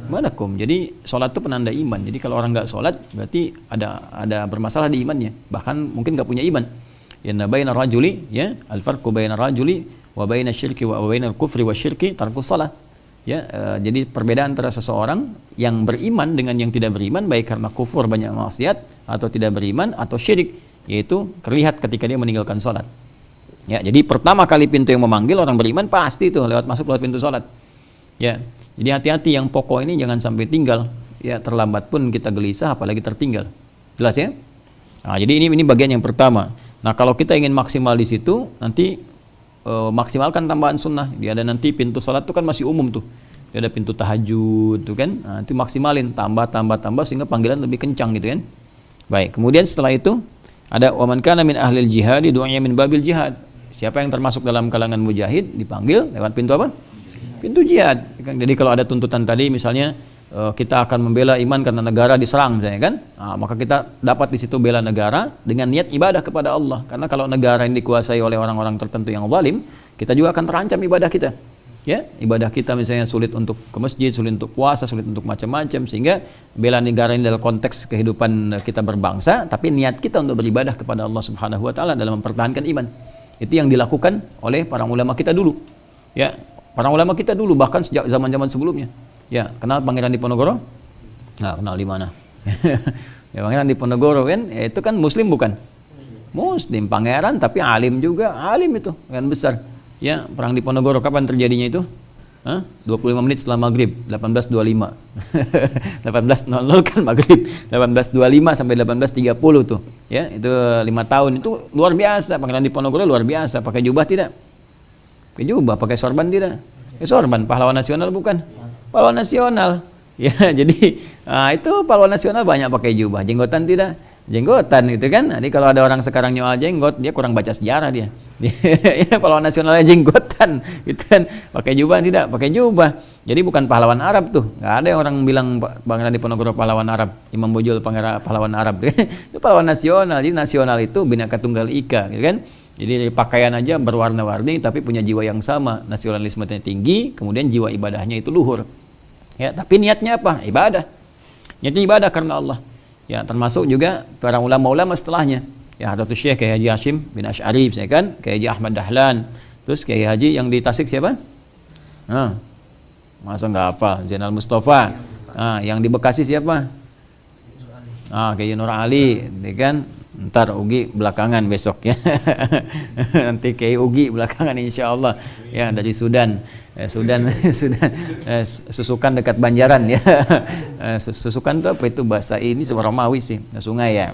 Speaker 1: manakum. Jadi salat itu penanda iman. Jadi kalau orang enggak salat berarti ada bermasalah di imannya. Bahkan mungkin enggak punya iman. Inna bainar rajuli ya al-farqu bainar rajuli wa bainas syirki wa bainar kufri wasyirki tarkus shalah. Ya, jadi perbedaan antara seseorang yang beriman dengan yang tidak beriman, baik karena kufur banyak maksiat atau tidak beriman atau syirik, yaitu terlihat ketika dia meninggalkan salat. Ya, jadi pertama kali pintu yang memanggil orang beriman pasti itu lewat pintu salat. Ya, jadi hati-hati yang pokok ini jangan sampai tinggal. Ya, terlambat pun kita gelisah apalagi tertinggal. Jelas ya? Nah, jadi ini bagian yang pertama. Nah, kalau kita ingin maksimal di situ, nanti maksimalkan tambahan sunnah. Dia ada nanti pintu salat itu kan masih umum tuh. Dia ada pintu tahajud tuh kan. Nah, itu maksimalin tambah sehingga panggilan lebih kencang gitu kan. Baik, kemudian setelah itu ada waman kana min ahlil jihad du'ya min babil jihad. Siapa yang termasuk dalam kalangan mujahid dipanggil lewat pintu apa? Pintu jihad. Jadi kalau ada tuntutan tadi misalnya kita akan membela iman karena negara diserang misalnya kan, nah, maka kita dapat di situ bela negara dengan niat ibadah kepada Allah. Karena kalau negara yang dikuasai oleh orang-orang tertentu yang zalim, kita juga akan terancam ibadah kita. Ya, ibadah kita misalnya sulit untuk ke masjid, sulit untuk puasa, sulit untuk macam-macam, sehingga bela negara ini dalam konteks kehidupan kita berbangsa, tapi niat kita untuk beribadah kepada Allah Subhanahu wa taala dalam mempertahankan iman. Itu yang dilakukan oleh para ulama kita dulu. Ya, para ulama kita dulu bahkan sejak zaman-zaman sebelumnya. Ya, kenal Pangeran Diponegoro? Nggak kenal di mana? Ya, Pangeran Diponegoro kan, ya, itu kan Muslim bukan? Muslim, pangeran tapi alim juga, alim itu kan besar. Ya, perang Diponegoro kapan terjadinya itu? 25 menit setelah maghrib, 1825. 18.00 kan maghrib, 1825 sampai 1830 tuh. Ya, itu 5 tahun itu luar biasa. Pangeran Diponegoro luar biasa. Pakai jubah tidak? Pakai jubah, pakai sorban tidak? Sorban, pahlawan nasional bukan? Pahlawan nasional, ya jadi itu pahlawan nasional banyak pakai jubah, jenggotan tidak, jenggotan gitu kan. Jadi kalau ada orang sekarang nyoal jenggot, dia kurang baca sejarah dia. Ya, pahlawan nasionalnya jenggotan, gitu kan. Pakai jubah tidak, pakai jubah. Jadi bukan pahlawan Arab tuh, nggak ada yang orang bilang Pangeran Diponegoro pahlawan Arab, Imam Bonjol pahlawan Arab. Itu pahlawan nasional. Jadi nasional itu Bhinneka Tunggal Ika, gitu kan. Jadi pakaian aja berwarna-warni tapi punya jiwa yang sama, nasionalismenya tinggi, kemudian jiwa ibadahnya itu luhur. Ya, tapi niatnya apa? Ibadah. Niatnya ibadah karena Allah. Ya, termasuk juga para ulama-ulama setelahnya. Ya, Hadratus Syekh Kiai Haji Hashim bin Asy'ari, ya kan? Kiai Haji Ahmad Dahlan. Terus Kiai Haji yang di Tasik siapa? Masa nggak apa? Zainal Mustafa. Yang di Bekasi siapa? Kiai Nur Ali, ya kan? Ntar Ugi belakangan besok ya. Nanti Kiai Ugi belakangan insya Allah ya, dari Sudan. Susukan dekat Banjaran ya. Susukan itu apa itu bahasa ini Romawi sih, sungai ya.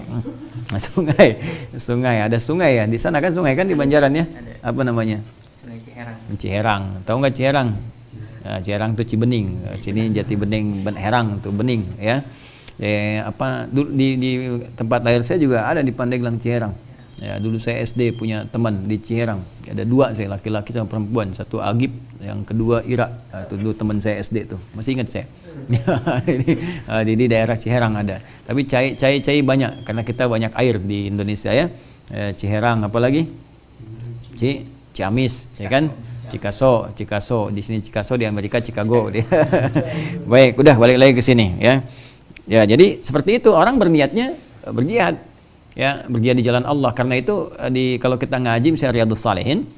Speaker 1: Sungai ada sungai ya di sana kan, sungai kan di Banjaran ya. Apa namanya? Sungai Ciherang. Ciherang, tahu nggak Ciherang? Ciherang itu Cibening, sini Jati Bening, Herang itu Bening ya. Di tempat lahir saya juga ada di Pandeglang Ciherang. Ya, dulu saya SD punya teman di Ciherang. Ada 2 saya, laki-laki sama perempuan. Satu Agib, yang kedua Ira. Itu dulu teman saya SD tuh. Masih ingat saya. Di daerah Ciherang ada. Tapi cai banyak karena kita banyak air di Indonesia ya. Ciherang apalagi? Ciamis, ya kan? Chicago. Di sini Chicago, di Amerika Chicago. Baik, udah balik lagi ke sini ya. Ya, jadi seperti itu orang berniatnya berjihad, ya, berjihad di jalan Allah. Karena itu kalau kita ngaji misalnya Riyadhus Shalihin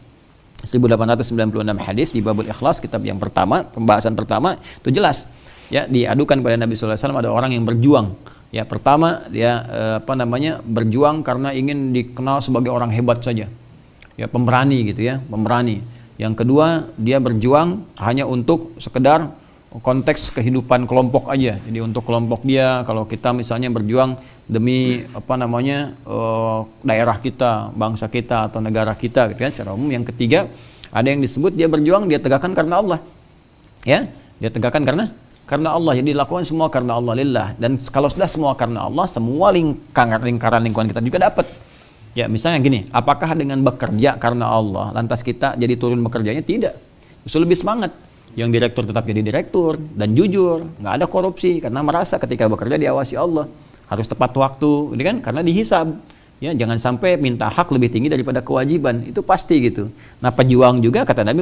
Speaker 1: 1896 hadis di babul ikhlas, kitab yang pertama, pembahasan pertama itu jelas, ya, diadukan pada Nabi sallallahu alaihi wasallam ada orang yang berjuang. Ya, pertama dia berjuang karena ingin dikenal sebagai orang hebat saja. Ya, pemberani gitu ya, pemberani. Yang kedua, dia berjuang hanya untuk sekedar konteks kehidupan kelompok aja. Jadi untuk kelompok dia, kalau kita misalnya berjuang demi daerah kita, bangsa kita atau negara kita gitu kan secara umum. Yang ketiga, ada yang disebut dia berjuang, dia tegakkan karena Allah. Ya, dia tegakkan karena Allah. Jadi lakukan semua karena Allah, lillah. Dan kalau sudah semua karena Allah, semua lingkaran lingkungan kita juga dapat. Ya, misalnya gini, apakah dengan bekerja karena Allah lantas kita jadi turun bekerjanya? Tidak. Justru lebih semangat. Yang direktur tetap jadi direktur dan jujur, nggak ada korupsi karena merasa ketika bekerja diawasi Allah, harus tepat waktu, ini kan karena dihisab. Ya, jangan sampai minta hak lebih tinggi daripada kewajiban, itu pasti gitu. Nah, pejuang juga kata Nabi,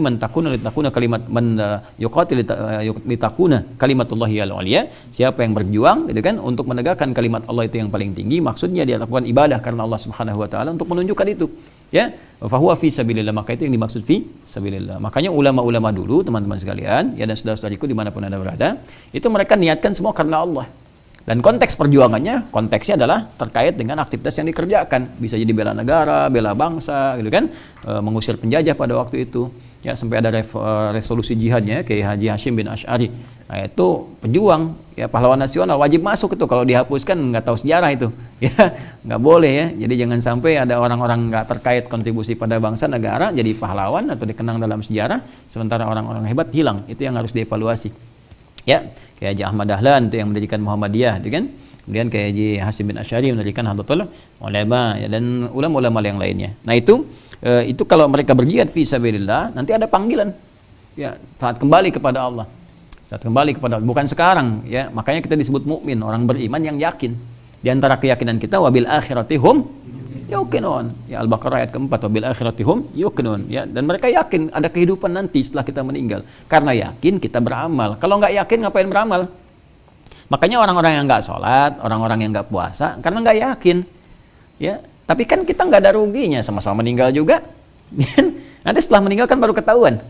Speaker 1: litakuna kalimatullahi al-ulya, siapa yang berjuang gitu kan untuk menegakkan kalimat Allah itu yang paling tinggi, maksudnya dia lakukan ibadah karena Allah Subhanahu wa taala untuk menunjukkan itu. Ya, fahuwa fi sabilillah, maka itu yang dimaksud fi sabilillah. Makanya ulama-ulama dulu, teman-teman sekalian, ya, dan saudara-saudariku dimanapun Anda berada, itu mereka niatkan semua karena Allah. Dan konteks perjuangannya, konteksnya adalah terkait dengan aktivitas yang dikerjakan. Bisa jadi bela negara, bela bangsa, gitu kan, mengusir penjajah pada waktu itu. Ya, sampai ada resolusi jihadnya, kayak Haji Hashim bin Asy'ari. Nah, itu pejuang, ya, pahlawan nasional, wajib masuk itu. Kalau dihapuskan nggak tahu sejarah itu, ya, nggak boleh ya. Jadi jangan sampai ada orang-orang nggak terkait kontribusi pada bangsa negara jadi pahlawan atau dikenang dalam sejarah, sementara orang-orang hebat hilang. Itu yang harus dievaluasi. Ya, kayak Haji Ahmad Dahlan itu yang mendirikan Muhammadiyah, gitu kan? Kemudian kayak Haji Hashim bin Asy'ari mendirikan Nahdlatul Ulama, ya, dan ulama-ulama yang lainnya. Nah, itu kalau mereka berjihad fi sabilillah, nanti ada panggilan. Ya, saat kembali kepada Allah. Saat kembali kepada Allah, bukan sekarang, ya. Makanya kita disebut mukmin, orang beriman yang yakin. Di antara keyakinan kita, wabil akhirati hum yuqinun. Ya, Al-Baqarah ayat keempat, wabil akhirati hum yuqinun. Ya, dan mereka yakin ada kehidupan nanti setelah kita meninggal. Karena yakin kita beramal. Kalau nggak yakin ngapain beramal? Makanya orang-orang yang nggak sholat, orang-orang yang nggak puasa, karena nggak yakin. Ya, tapi kan kita nggak ada ruginya, sama-sama meninggal juga. Nanti setelah meninggal kan baru ketahuan.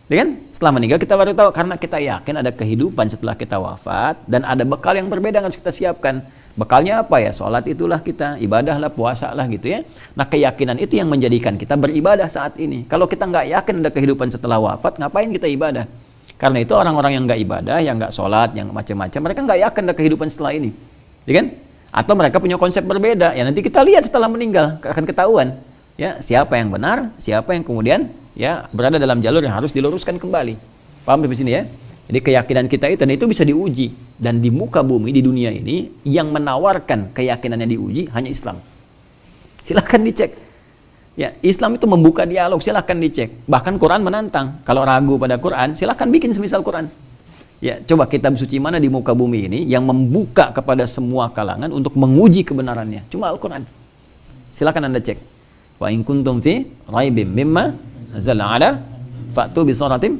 Speaker 1: Ya kan? Setelah meninggal kita baru tahu, karena kita yakin ada kehidupan setelah kita wafat dan ada bekal yang berbeda yang harus kita siapkan. Bekalnya apa ya? Sholat itulah kita, ibadahlah, puasa lah gitu ya. Nah, keyakinan itu yang menjadikan kita beribadah saat ini. Kalau kita nggak yakin ada kehidupan setelah wafat, ngapain kita ibadah? Karena itu orang-orang yang nggak ibadah, yang nggak sholat, yang macam-macam, mereka nggak yakin ada kehidupan setelah ini, ya kan? Atau mereka punya konsep berbeda. Ya, nanti kita lihat setelah meninggal akan ketahuan. Ya, siapa yang benar, siapa yang kemudian ya berada dalam jalur yang harus diluruskan kembali. Paham di sini ya? Jadi keyakinan kita itu, dan itu bisa diuji. Dan di muka bumi, di dunia ini, yang menawarkan keyakinannya diuji hanya Islam. Silahkan dicek. Ya, Islam itu membuka dialog, silahkan dicek. Bahkan Quran menantang. Kalau ragu pada Quran, silahkan bikin semisal Quran. Ya, coba kitab suci mana di muka bumi ini yang membuka kepada semua kalangan untuk menguji kebenarannya? Cuma Al-Quran. Silahkan Anda cek. Wa in kuntum fi raibim mimma nazala ala fa'tu bi suratim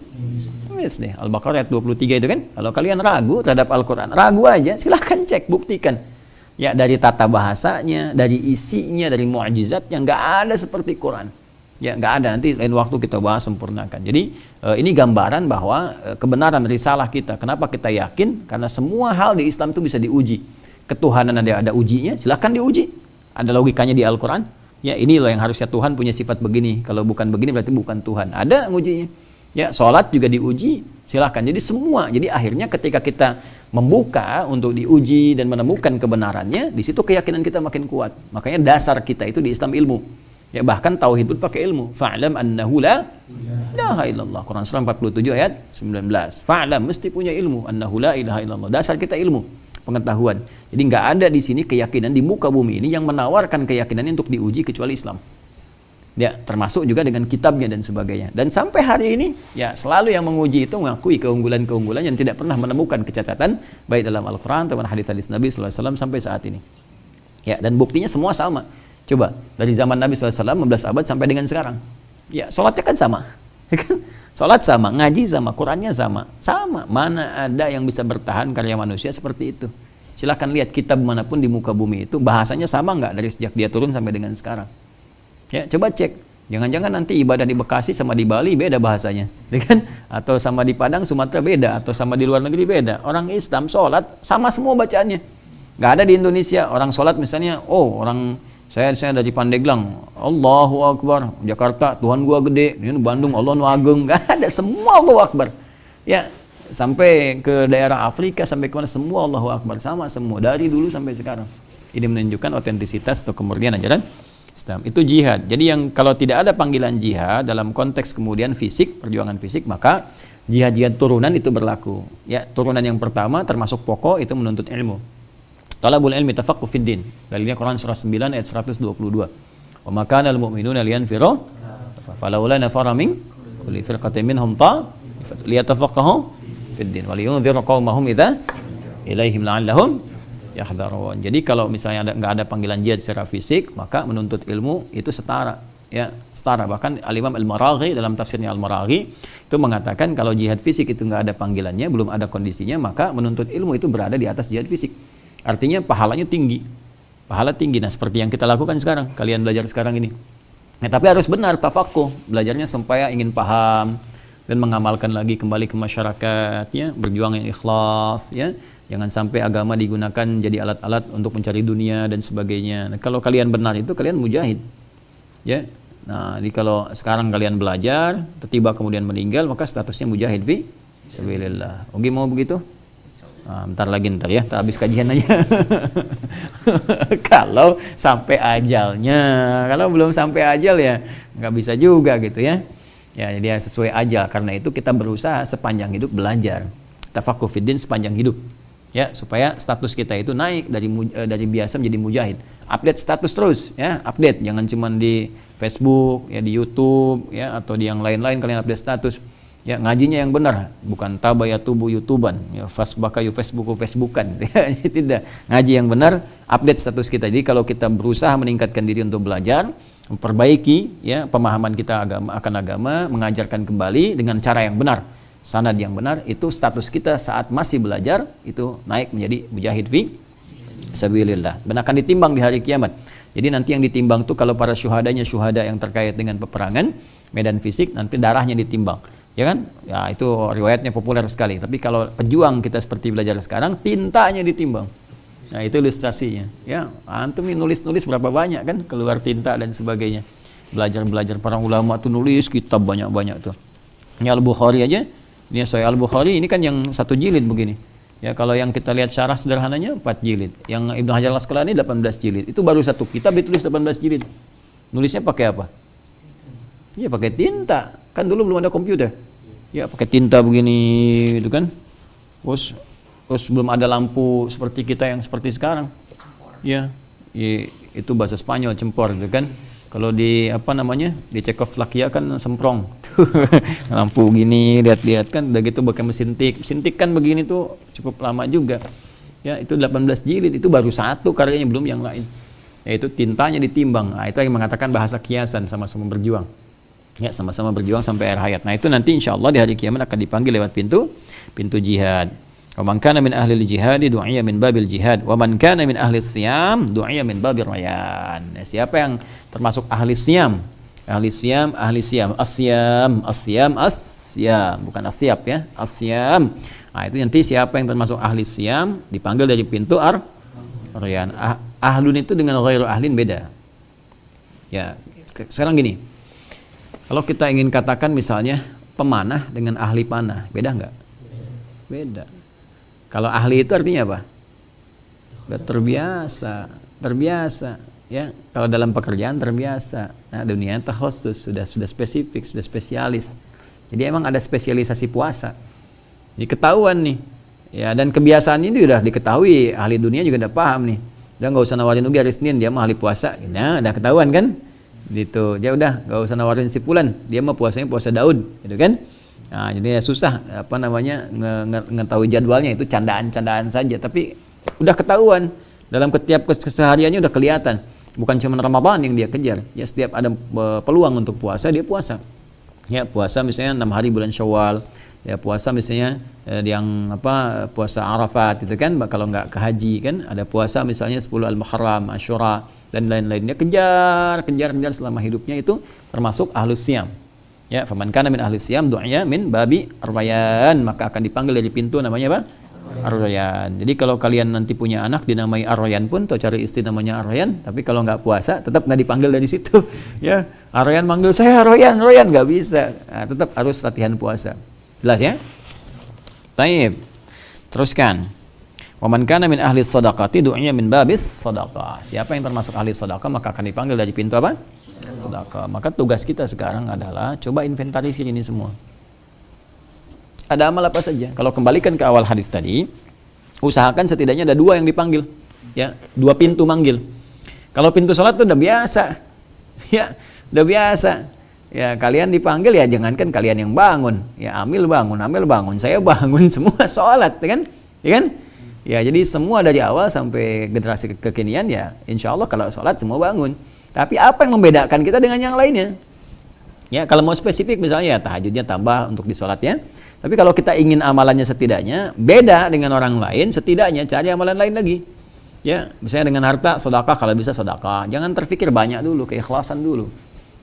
Speaker 1: misli. Al-Baqarah ayat 23 itu kan. Kalau kalian ragu terhadap Al-Quran, ragu aja, silahkan cek, buktikan. Ya, dari tata bahasanya, dari isinya, dari mu'jizatnya, nggak ada seperti Quran. Ya, nggak ada. Nanti lain waktu kita bahas, sempurnakan. Jadi ini gambaran bahwa kebenaran risalah kita. Kenapa kita yakin? Karena semua hal di Islam itu bisa diuji. Ketuhanan ada ujinya, silahkan diuji. Ada logikanya di Al-Quran. Ya, ini loh yang harusnya Tuhan punya sifat begini. Kalau bukan begini berarti bukan Tuhan. Ada ngujinya. Ya, sholat juga diuji, silahkan. Jadi semua. Jadi akhirnya ketika kita membuka untuk diuji dan menemukan kebenarannya, di situ keyakinan kita makin kuat. Makanya dasar kita itu di Islam ilmu. Ya, bahkan tauhid pun pakai ilmu. Fa'lam annahu la ilaha illallah. Quran surah 47 ayat 19. Fa'lam, mesti punya ilmu. Annahu la ilaha illallah. Dasar kita ilmu, pengetahuan. Jadi nggak ada di sini keyakinan di muka bumi ini yang menawarkan keyakinannya untuk diuji kecuali Islam. Ya, termasuk juga dengan kitabnya dan sebagainya. Dan sampai hari ini, ya, selalu yang menguji itu mengakui keunggulan-keunggulan yang tidak pernah menemukan kecacatan baik dalam Al-Quran atau hadis-hadis Nabi SAW sampai saat ini. Ya, dan buktinya semua sama. Coba, dari zaman Nabi SAW 15 abad sampai dengan sekarang. Ya, sholatnya kan sama. Ya kan? Sholat sama, ngaji sama, Qurannya sama. Sama. Mana ada yang bisa bertahan karya manusia seperti itu? Silahkan lihat kitab manapun di muka bumi itu bahasanya sama nggak dari sejak dia turun sampai dengan sekarang. Ya, coba cek. Jangan-jangan nanti ibadah di Bekasi sama di Bali beda bahasanya, ya kan? Atau sama di Padang, Sumatera beda, atau sama di luar negeri beda. Orang Islam sholat sama semua bacaannya. Nggak ada di Indonesia orang sholat misalnya, oh orang saya dari Pandeglang, Allahu Akbar, Jakarta Tuhan gua gede, ini Bandung Allah nu ageng, nggak ada, semua Allahu Akbar. Ya, sampai ke daerah Afrika sampai ke mana semua Allahu Akbar sama semua dari dulu sampai sekarang. Ini menunjukkan otentisitas atau kemurnian ajaran Islam. Itu jihad. Jadi yang kalau tidak ada panggilan jihad dalam konteks kemudian fisik, perjuangan fisik, maka jihad-jihad turunan itu berlaku. Ya, turunan yang pertama termasuk pokok itu menuntut ilmu. Talabul ilmi tafaqquh fid din. Dalilnya Quran surah 9 ayat 122. Wa ma kana al mu'minuna liyanfiru falawla nafara min kulli firqatin minhum liyatafaqahu fid din wa liyunziru qaumahum idza ilaihim la'allahum yahdharun. Jadi kalau misalnya nggak ada panggilan jihad secara fisik, maka menuntut ilmu itu setara, ya setara. Bahkan Al-Imam Al-Maraghi dalam tafsirnya Al-Maraghi itu mengatakan kalau jihad fisik itu nggak ada panggilannya, belum ada kondisinya, maka menuntut ilmu itu berada di atas jihad fisik. Artinya pahalanya tinggi, pahala tinggi. Nah seperti yang kita lakukan sekarang, kalian belajar sekarang ini. Nah, tapi harus benar tafaqquh, belajarnya supaya ingin paham dan mengamalkan lagi kembali ke masyarakat, ya berjuang yang ikhlas, ya. Jangan sampai agama digunakan jadi alat-alat untuk mencari dunia dan sebagainya. Nah, kalau kalian benar itu kalian mujahid. Ya. Nah, jadi kalau sekarang kalian belajar, tiba kemudian meninggal, maka statusnya mujahid fi sabilillah. Oke, mau begitu? Nah, bentar lagi ya, tak habis kajian aja. Kalau sampai ajalnya, kalau belum sampai ajal ya nggak bisa juga gitu ya. Ya, jadi sesuai ajal. Karena itu kita berusaha sepanjang hidup belajar. Tafaqquh fiddin sepanjang hidup. Ya, supaya status kita itu naik dari biasa menjadi mujahid. Update status terus, ya, update. Jangan cuma di Facebook, ya di YouTube, ya atau di yang lain-lain kalian update status. Ya, ngajinya yang benar, bukan tabayatubu YouTuban, ya fasbaka Facebookan. Ya, tidak. Ngaji yang benar, update status kita. Jadi kalau kita berusaha meningkatkan diri untuk belajar, memperbaiki ya pemahaman kita akan agama, mengajarkan kembali dengan cara yang benar. Sanad yang benar, itu status kita saat masih belajar itu naik menjadi mujahid fi sabilillah. Dan akan ditimbang di hari kiamat. Jadi nanti yang ditimbang itu kalau para syuhada yang terkait dengan peperangan, medan fisik, nanti darahnya ditimbang. Ya kan? Ya itu riwayatnya populer sekali. Tapi kalau pejuang kita seperti belajar sekarang, tintanya ditimbang. Nah, itu ilustrasinya. Ya, antum nulis-nulis berapa banyak kan keluar tinta dan sebagainya. Belajar para ulama tuh nulis kitab banyak-banyak tuh. Ini Al-Bukhari aja. Ini Sahih Al-Bukhari ini kan yang 1 jilid begini. Ya, kalau yang kita lihat syarah sederhananya 4 jilid. Yang Ibnu Hajar Al-Asqalani 18 jilid. Itu baru satu kitab ditulis 18 jilid. Nulisnya pakai apa? Iya, pakai tinta. Kan dulu belum ada komputer. Ya, pakai tinta begini gitu kan. Terus belum ada lampu seperti kita yang seperti sekarang. Ya, itu bahasa Spanyol cempor gitu kan. Kalau di di Cekoslovakia kan semprong. Lampu gini, lihat-lihat kan udah gitu pakai mesin tik. Mesin tik kan begini tuh cukup lama juga. Ya, itu 18 jilid, itu baru satu karyanya, belum yang lain. Yaitu tintanya ditimbang. Nah, itu yang mengatakan bahasa kiasan, sama-sama berjuang. Ya, sama-sama berjuang sampai akhir hayat. Nah, itu nanti insya Allah di hari kiamat akan dipanggil lewat pintu jihad. Wa man kana min ahli al-jihad du'iya min babil jihad wa man kana min ahli siyam du'iya min babir rayyan. Siapa yang termasuk ahli siyam? Ahli siyam, asyam, bukan asyap ya, asyam. Nah, itu nanti siapa yang termasuk ahli siyam dipanggil dari pintu rayyan. Ahlun itu dengan ghairu ahlin beda. Ya, sekarang gini. Kalau kita ingin katakan misalnya pemanah dengan ahli panah, beda nggak? Beda. Kalau ahli itu artinya apa? Sudah terbiasa, ya. Kalau dalam pekerjaan terbiasa. Nah, dunia takhusus, sudah spesifik, sudah spesialis. Jadi emang ada spesialisasi puasa. Jadi ketahuan nih. Ya, dan kebiasaan ini udah diketahui, ahli dunia juga udah paham nih. Udah nggak usah nawarin hari Senin, dia mah ahli puasa. Nah, udah ketahuan kan? Gitu. Dia udah nggak usah nawarin si fulan, dia mah puasanya puasa Daud, gitu kan? Nah, jadi ya susah ngetahui jadwalnya, itu candaan-candaan saja, tapi udah ketahuan dalam setiap kesehariannya udah kelihatan. Bukan cuma Ramadan yang dia kejar, ya setiap ada peluang untuk puasa dia puasa. Ya, puasa misalnya 6 hari bulan Syawal, Ya puasa misalnya yang apa puasa Arafat itu kan, kalau nggak ke haji kan ada puasa misalnya 10 Al-Muharram, Asyura dan lain-lainnya, kejar selama hidupnya, itu termasuk ahlus siyam. Ya, faman kana min ahlus siyam du'ya min babi ar-rayyan, maka akan dipanggil dari pintu namanya apa? Ar-rayyan. Jadi kalau kalian nanti punya anak dinamai Ar-rayyan pun, atau cari istri namanya Ar-rayyan, tapi kalau nggak puasa tetap nggak dipanggil dari situ. Ya, Ar-rayyan manggil saya Ar-rayyan nggak bisa. Nah, tetap harus latihan puasa. Jelas ya? Taib. Teruskan. Wa man kana min ahli shadaqati du'ya min babis shadaqah. Siapa yang termasuk ahli sedekah maka akan dipanggil dari pintu apa? Sedekah. Maka tugas kita sekarang adalah coba inventarisir ini semua. Ada amal apa saja? Kalau kembalikan ke awal hadis tadi, usahakan setidaknya ada 2 yang dipanggil. Ya, 2 pintu manggil. Kalau pintu sholat itu udah biasa. Ya, udah biasa. Ya, kalian dipanggil ya jangankan kalian yang bangun. Ya, Amil bangun, saya bangun, semua sholat, ya kan? Ya kan? Ya, jadi semua dari awal sampai generasi kekinian ya, insya Allah kalau sholat semua bangun. Tapi apa yang membedakan kita dengan yang lainnya? Ya, kalau mau spesifik misalnya ya tahajudnya tambah untuk di sholatnya. Tapi kalau kita ingin amalannya setidaknya beda dengan orang lain, setidaknya cari amalan lain lagi. Ya, misalnya dengan harta sedekah, kalau bisa sedekah. Jangan terfikir banyak dulu, keikhlasan dulu.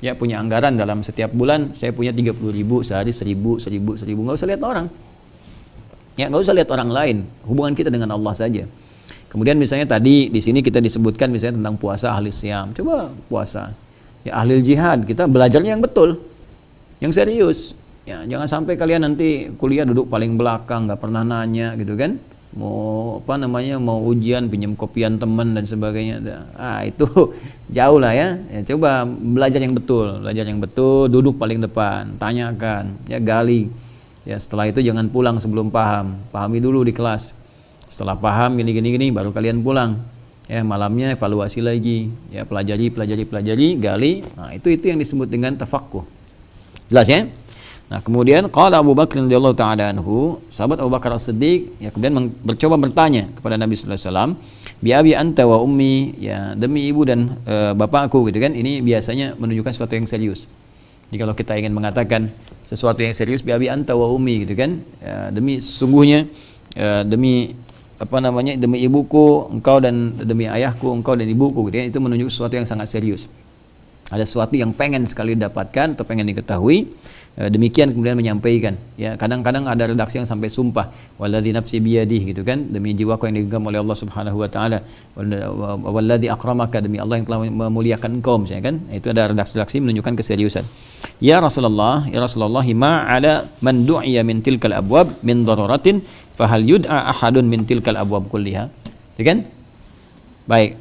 Speaker 1: Ya, punya anggaran dalam setiap bulan saya punya 30.000, sehari 1.000, nggak usah lihat orang. Ya, nggak usah lihat orang lain. Hubungan kita dengan Allah saja. Kemudian misalnya tadi di sini kita disebutkan misalnya tentang puasa ahli siyam. Coba puasa. Ya, ahli jihad, kita belajarnya yang betul, yang serius. Ya, jangan sampai kalian nanti kuliah duduk paling belakang, nggak pernah nanya gitu kan. Mau apa namanya, mau ujian pinjam kopian teman dan sebagainya. Itu jauh lah ya. Ya, coba belajar yang betul, duduk paling depan, tanyakan, ya gali. Ya, setelah itu jangan pulang sebelum pahami dulu di kelas. Setelah paham gini baru kalian pulang. Ya, malamnya evaluasi lagi, ya pelajari, gali. Nah, itu yang disebut dengan tafaqquh. Jelas ya? Nah, kemudian qala Abu Bakar radhiyallahu ta'ala anhu, sahabat Abu Bakar As-Siddiq ya kemudian mencoba bertanya kepada Nabi sallallahu alaihi wasallam, bi abi anta wa ummi, ya demi ibu dan bapakku gitu kan. Ini biasanya menunjukkan sesuatu yang serius. Jadi kalau kita ingin mengatakan sesuatu yang serius, bi abi anta wa ummi gitu kan, ya, demi sesungguhnya demi apa namanya, demi ibuku engkau, dan demi ayahku engkau dan ibuku gitu kan, itu menunjukkan sesuatu yang sangat serius. Ada sesuatu yang pengen sekali didapatkan atau pengen diketahui. Demikian kemudian menyampaikan. Ya, kadang-kadang ada redaksi yang sampai sumpah, walladzi nafsi biyadihi gitu kan, demi jiwaku yang digenggam oleh Allah Subhanahu wa taala, walladzi akramaka, demi Allah yang telah memuliakan engkau misalnya kan. Itu ada redaksi menunjukkan keseriusan. Ya Rasulullah ma ala man du'iya min tilkal abwab min daruratin fahal yud'a ahadun min tilkal abwab kulliha. Itu kan? Baik.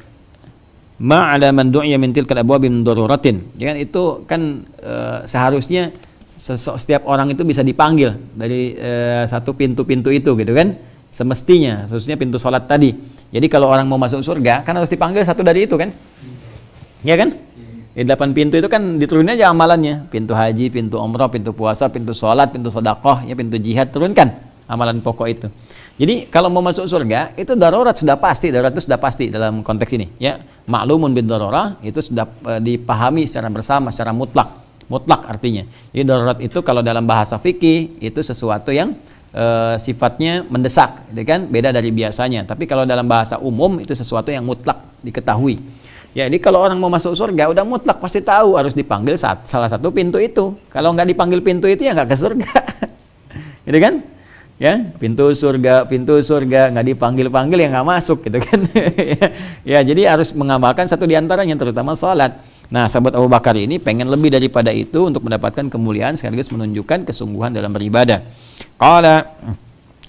Speaker 1: Ma ala man du'iya min tilkal abwab min daruratin. Ya kan, itu kan seharusnya setiap orang itu bisa dipanggil dari satu pintu-pintu itu gitu kan, semestinya, khususnya pintu sholat tadi. Jadi kalau orang mau masuk surga kan harus dipanggil satu dari itu kan, ya kan? Di 8 pintu itu kan diturunin aja amalannya, pintu haji, pintu umrah, pintu puasa, pintu sholat, pintu sedekah, ya pintu jihad, turunkan amalan pokok itu. Jadi kalau mau masuk surga itu darurat sudah pasti, darurat itu sudah pasti dalam konteks ini ya. Ma'lumun bid darurah itu sudah dipahami secara bersama, secara mutlak artinya. Jadi darurat itu kalau dalam bahasa fikih itu sesuatu yang sifatnya mendesak, gitu kan? Beda dari biasanya. Tapi kalau dalam bahasa umum itu sesuatu yang mutlak diketahui. Ya, jadi kalau orang mau masuk surga udah mutlak pasti tahu harus dipanggil salah satu pintu itu. Kalau nggak dipanggil pintu itu ya nggak ke surga. Gitu kan? Ya, pintu surga nggak dipanggil ya nggak masuk gitu kan. Ya, jadi harus mengamalkan satu diantaranya, terutama sholat. Nah, sahabat Abu Bakar ini pengen lebih daripada itu untuk mendapatkan kemuliaan sekaligus menunjukkan kesungguhan dalam beribadah. Qala,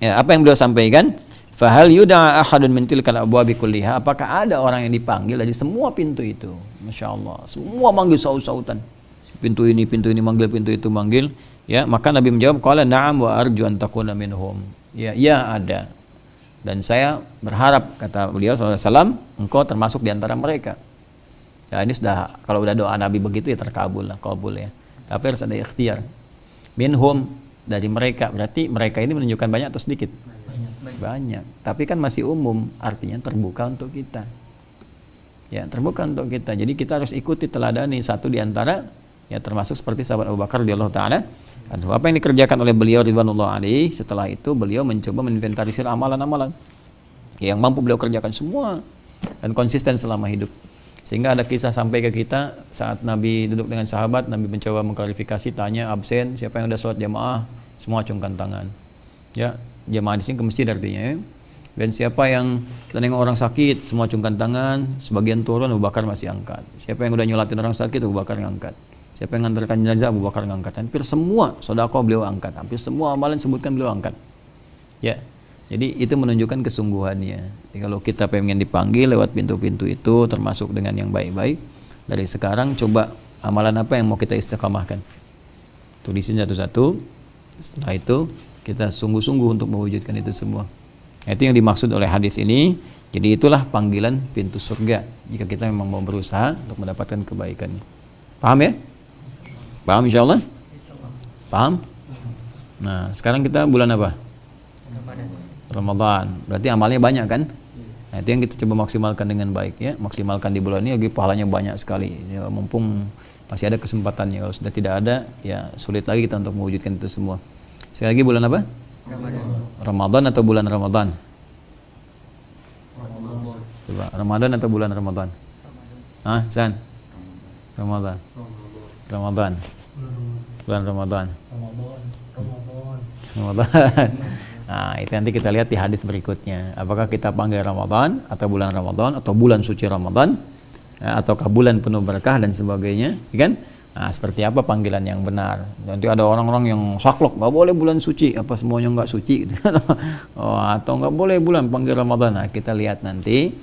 Speaker 1: ya, apa yang beliau sampaikan? Fahal yud'a ahadun min tilkal abwabi kulliha? Apakah ada orang yang dipanggil dari semua pintu itu? Masya Allah, semua manggil saut-sautan. Pintu ini manggil, pintu itu manggil. Ya, maka Nabi menjawab, qala na'am wa arju an takuna minhum. Ya, ada. Dan saya berharap, kata beliau sallallahu alaihi wasallam, engkau termasuk di antara mereka. Ya, ini sudah, kalau udah doa Nabi begitu ya terkabul lah, kabul ya. Tapi harus ada ikhtiar. Minhum, dari mereka, berarti mereka ini menunjukkan banyak atau sedikit? Banyak. Tapi kan masih umum, artinya terbuka untuk kita. Ya, terbuka untuk kita. Jadi kita harus ikuti teladani satu di antara Ya, termasuk seperti sahabat Abu Bakar radhiyallahu taala anhu. Apa yang dikerjakan oleh beliau ridwanullah alaihi, setelah itu beliau mencoba menginventarisir amalan-amalan yang mampu beliau kerjakan semua dan konsisten selama hidup. Sehingga ada kisah sampai ke kita saat Nabi duduk dengan sahabat, Nabi mencoba mengklarifikasi, tanya absen, siapa yang sudah sholat jamaah, semua acungkan tangan. Ya, jamaah di sini ke masjid artinya ya. Dan siapa yang nengok orang sakit, semua acungkan tangan, sebagian turun, Abu Bakar masih angkat. Siapa yang udah nyolatin orang sakit, Abu Bakar ngangkat. Siapa yang ngantarkan jenazah, Abu Bakar ngangkat. Hampir semua sedekah beliau angkat, hampir semua amalan sebutkan beliau angkat. Ya. Jadi itu menunjukkan kesungguhannya. Jadi kalau kita pengen dipanggil lewat pintu-pintu itu, termasuk dengan yang baik-baik, dari sekarang coba amalan apa yang mau kita istiqamahkan. Tulisin satu-satu. Setelah itu kita sungguh-sungguh untuk mewujudkan itu semua. Itu yang dimaksud oleh hadis ini. Jadi itulah panggilan pintu surga jika kita memang mau berusaha untuk mendapatkan kebaikannya. Paham ya? Paham insyaallah? Paham? Nah, sekarang kita bulan apa? Ramadan. Berarti amalnya banyak kan? Nah, itu yang kita coba maksimalkan dengan baik ya. Maksimalkan di bulan ini lagi pahalanya banyak sekali. Ya, mumpung masih ada kesempatannya. Kalau sudah tidak ada, ya sulit lagi kita untuk mewujudkan itu semua. Sekali lagi bulan apa? Ramadan atau bulan Ramadan? Coba, Ramadan atau bulan Ramadan? Ah, San? Ramadan. Ramadan. Bulan Ramadan. Ramadan. Nah, itu nanti kita lihat di hadis berikutnya. Apakah kita panggil Ramadan atau bulan Ramadan atau bulan suci Ramadan, ya, ataukah bulan penuh berkah dan sebagainya, kan? Nah, seperti apa panggilan yang benar? Nanti ada orang-orang yang saklek, nggak boleh bulan suci, apa semuanya nggak suci, gitu. Oh, atau nggak boleh bulan panggil Ramadan. Nah, kita lihat nanti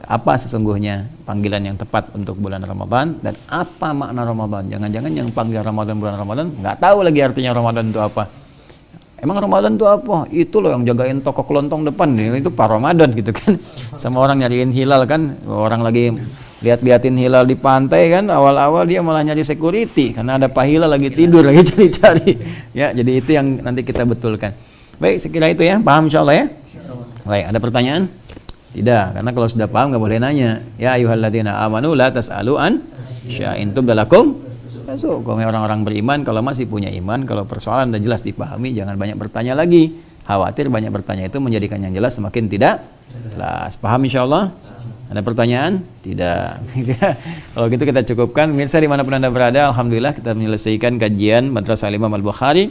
Speaker 1: apa sesungguhnya panggilan yang tepat untuk bulan Ramadan dan apa makna Ramadan. Jangan-jangan yang panggil Ramadan bulan Ramadan nggak tahu lagi artinya Ramadan itu apa. Emang Ramadan itu apa? Itu loh yang jagain toko kelontong depan, itu Pak Ramadan gitu kan. Sama orang nyariin hilal kan, orang lagi lihat-liatin hilal di pantai kan, awal-awal dia malah nyari security karena ada Pak Hilal lagi tidur, lagi cari-cari. Ya, jadi itu yang nanti kita betulkan. Baik, sekira itu ya, paham insyaallah ya? Baik, ada pertanyaan? Tidak, karena kalau sudah paham nggak boleh nanya. Ya ayyuhalladzina amanu la tas'alu an syai'in tubdalakum. So, kalau orang-orang beriman, kalau masih punya iman, kalau persoalan sudah jelas dipahami, jangan banyak bertanya lagi. Khawatir banyak bertanya itu menjadikan yang jelas semakin tidak jelas. Paham insyaallah? Ada pertanyaan? Tidak. Kalau gitu kita cukupkan. Pemirsa dimanapun Anda berada, alhamdulillah kita menyelesaikan kajian Madrasah Imam Al-Bukhari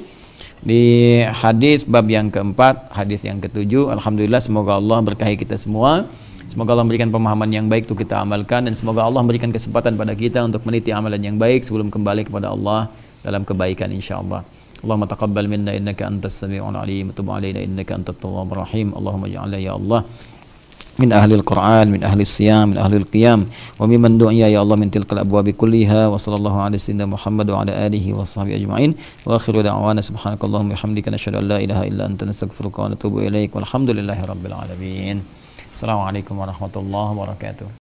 Speaker 1: di hadis bab yang keempat, hadis yang ketujuh. Alhamdulillah, semoga Allah berkahi kita semua. Semoga Allah memberikan pemahaman yang baik untuk kita amalkan, dan semoga Allah memberikan kesempatan pada kita untuk meniti amalan yang baik sebelum kembali kepada Allah dalam kebaikan insyaallah. Allahumma taqabbal minna innaka antas sami'ul alim, tub 'alaina innaka antat tawwabur rahim. Allahumma ij'alna ya Allah min ahli al-Qur'an, min ahli siyam, min ahli al-qiyam, wa mimman du'iya ya Allah min tilkal abwabi kulliha. Wa sallallahu ala sayyidina Muhammad wa ala alihi wa sahbihi ajma'in. Wa akhiru da'wana subhanakallahumma wa bihamdika nashhadu an la ilaha illa anta nastaghfiruka wa natubu ilaik. Walhamdulillahi rabbil alamin. Assalamualaikum warahmatullahi wabarakatuh.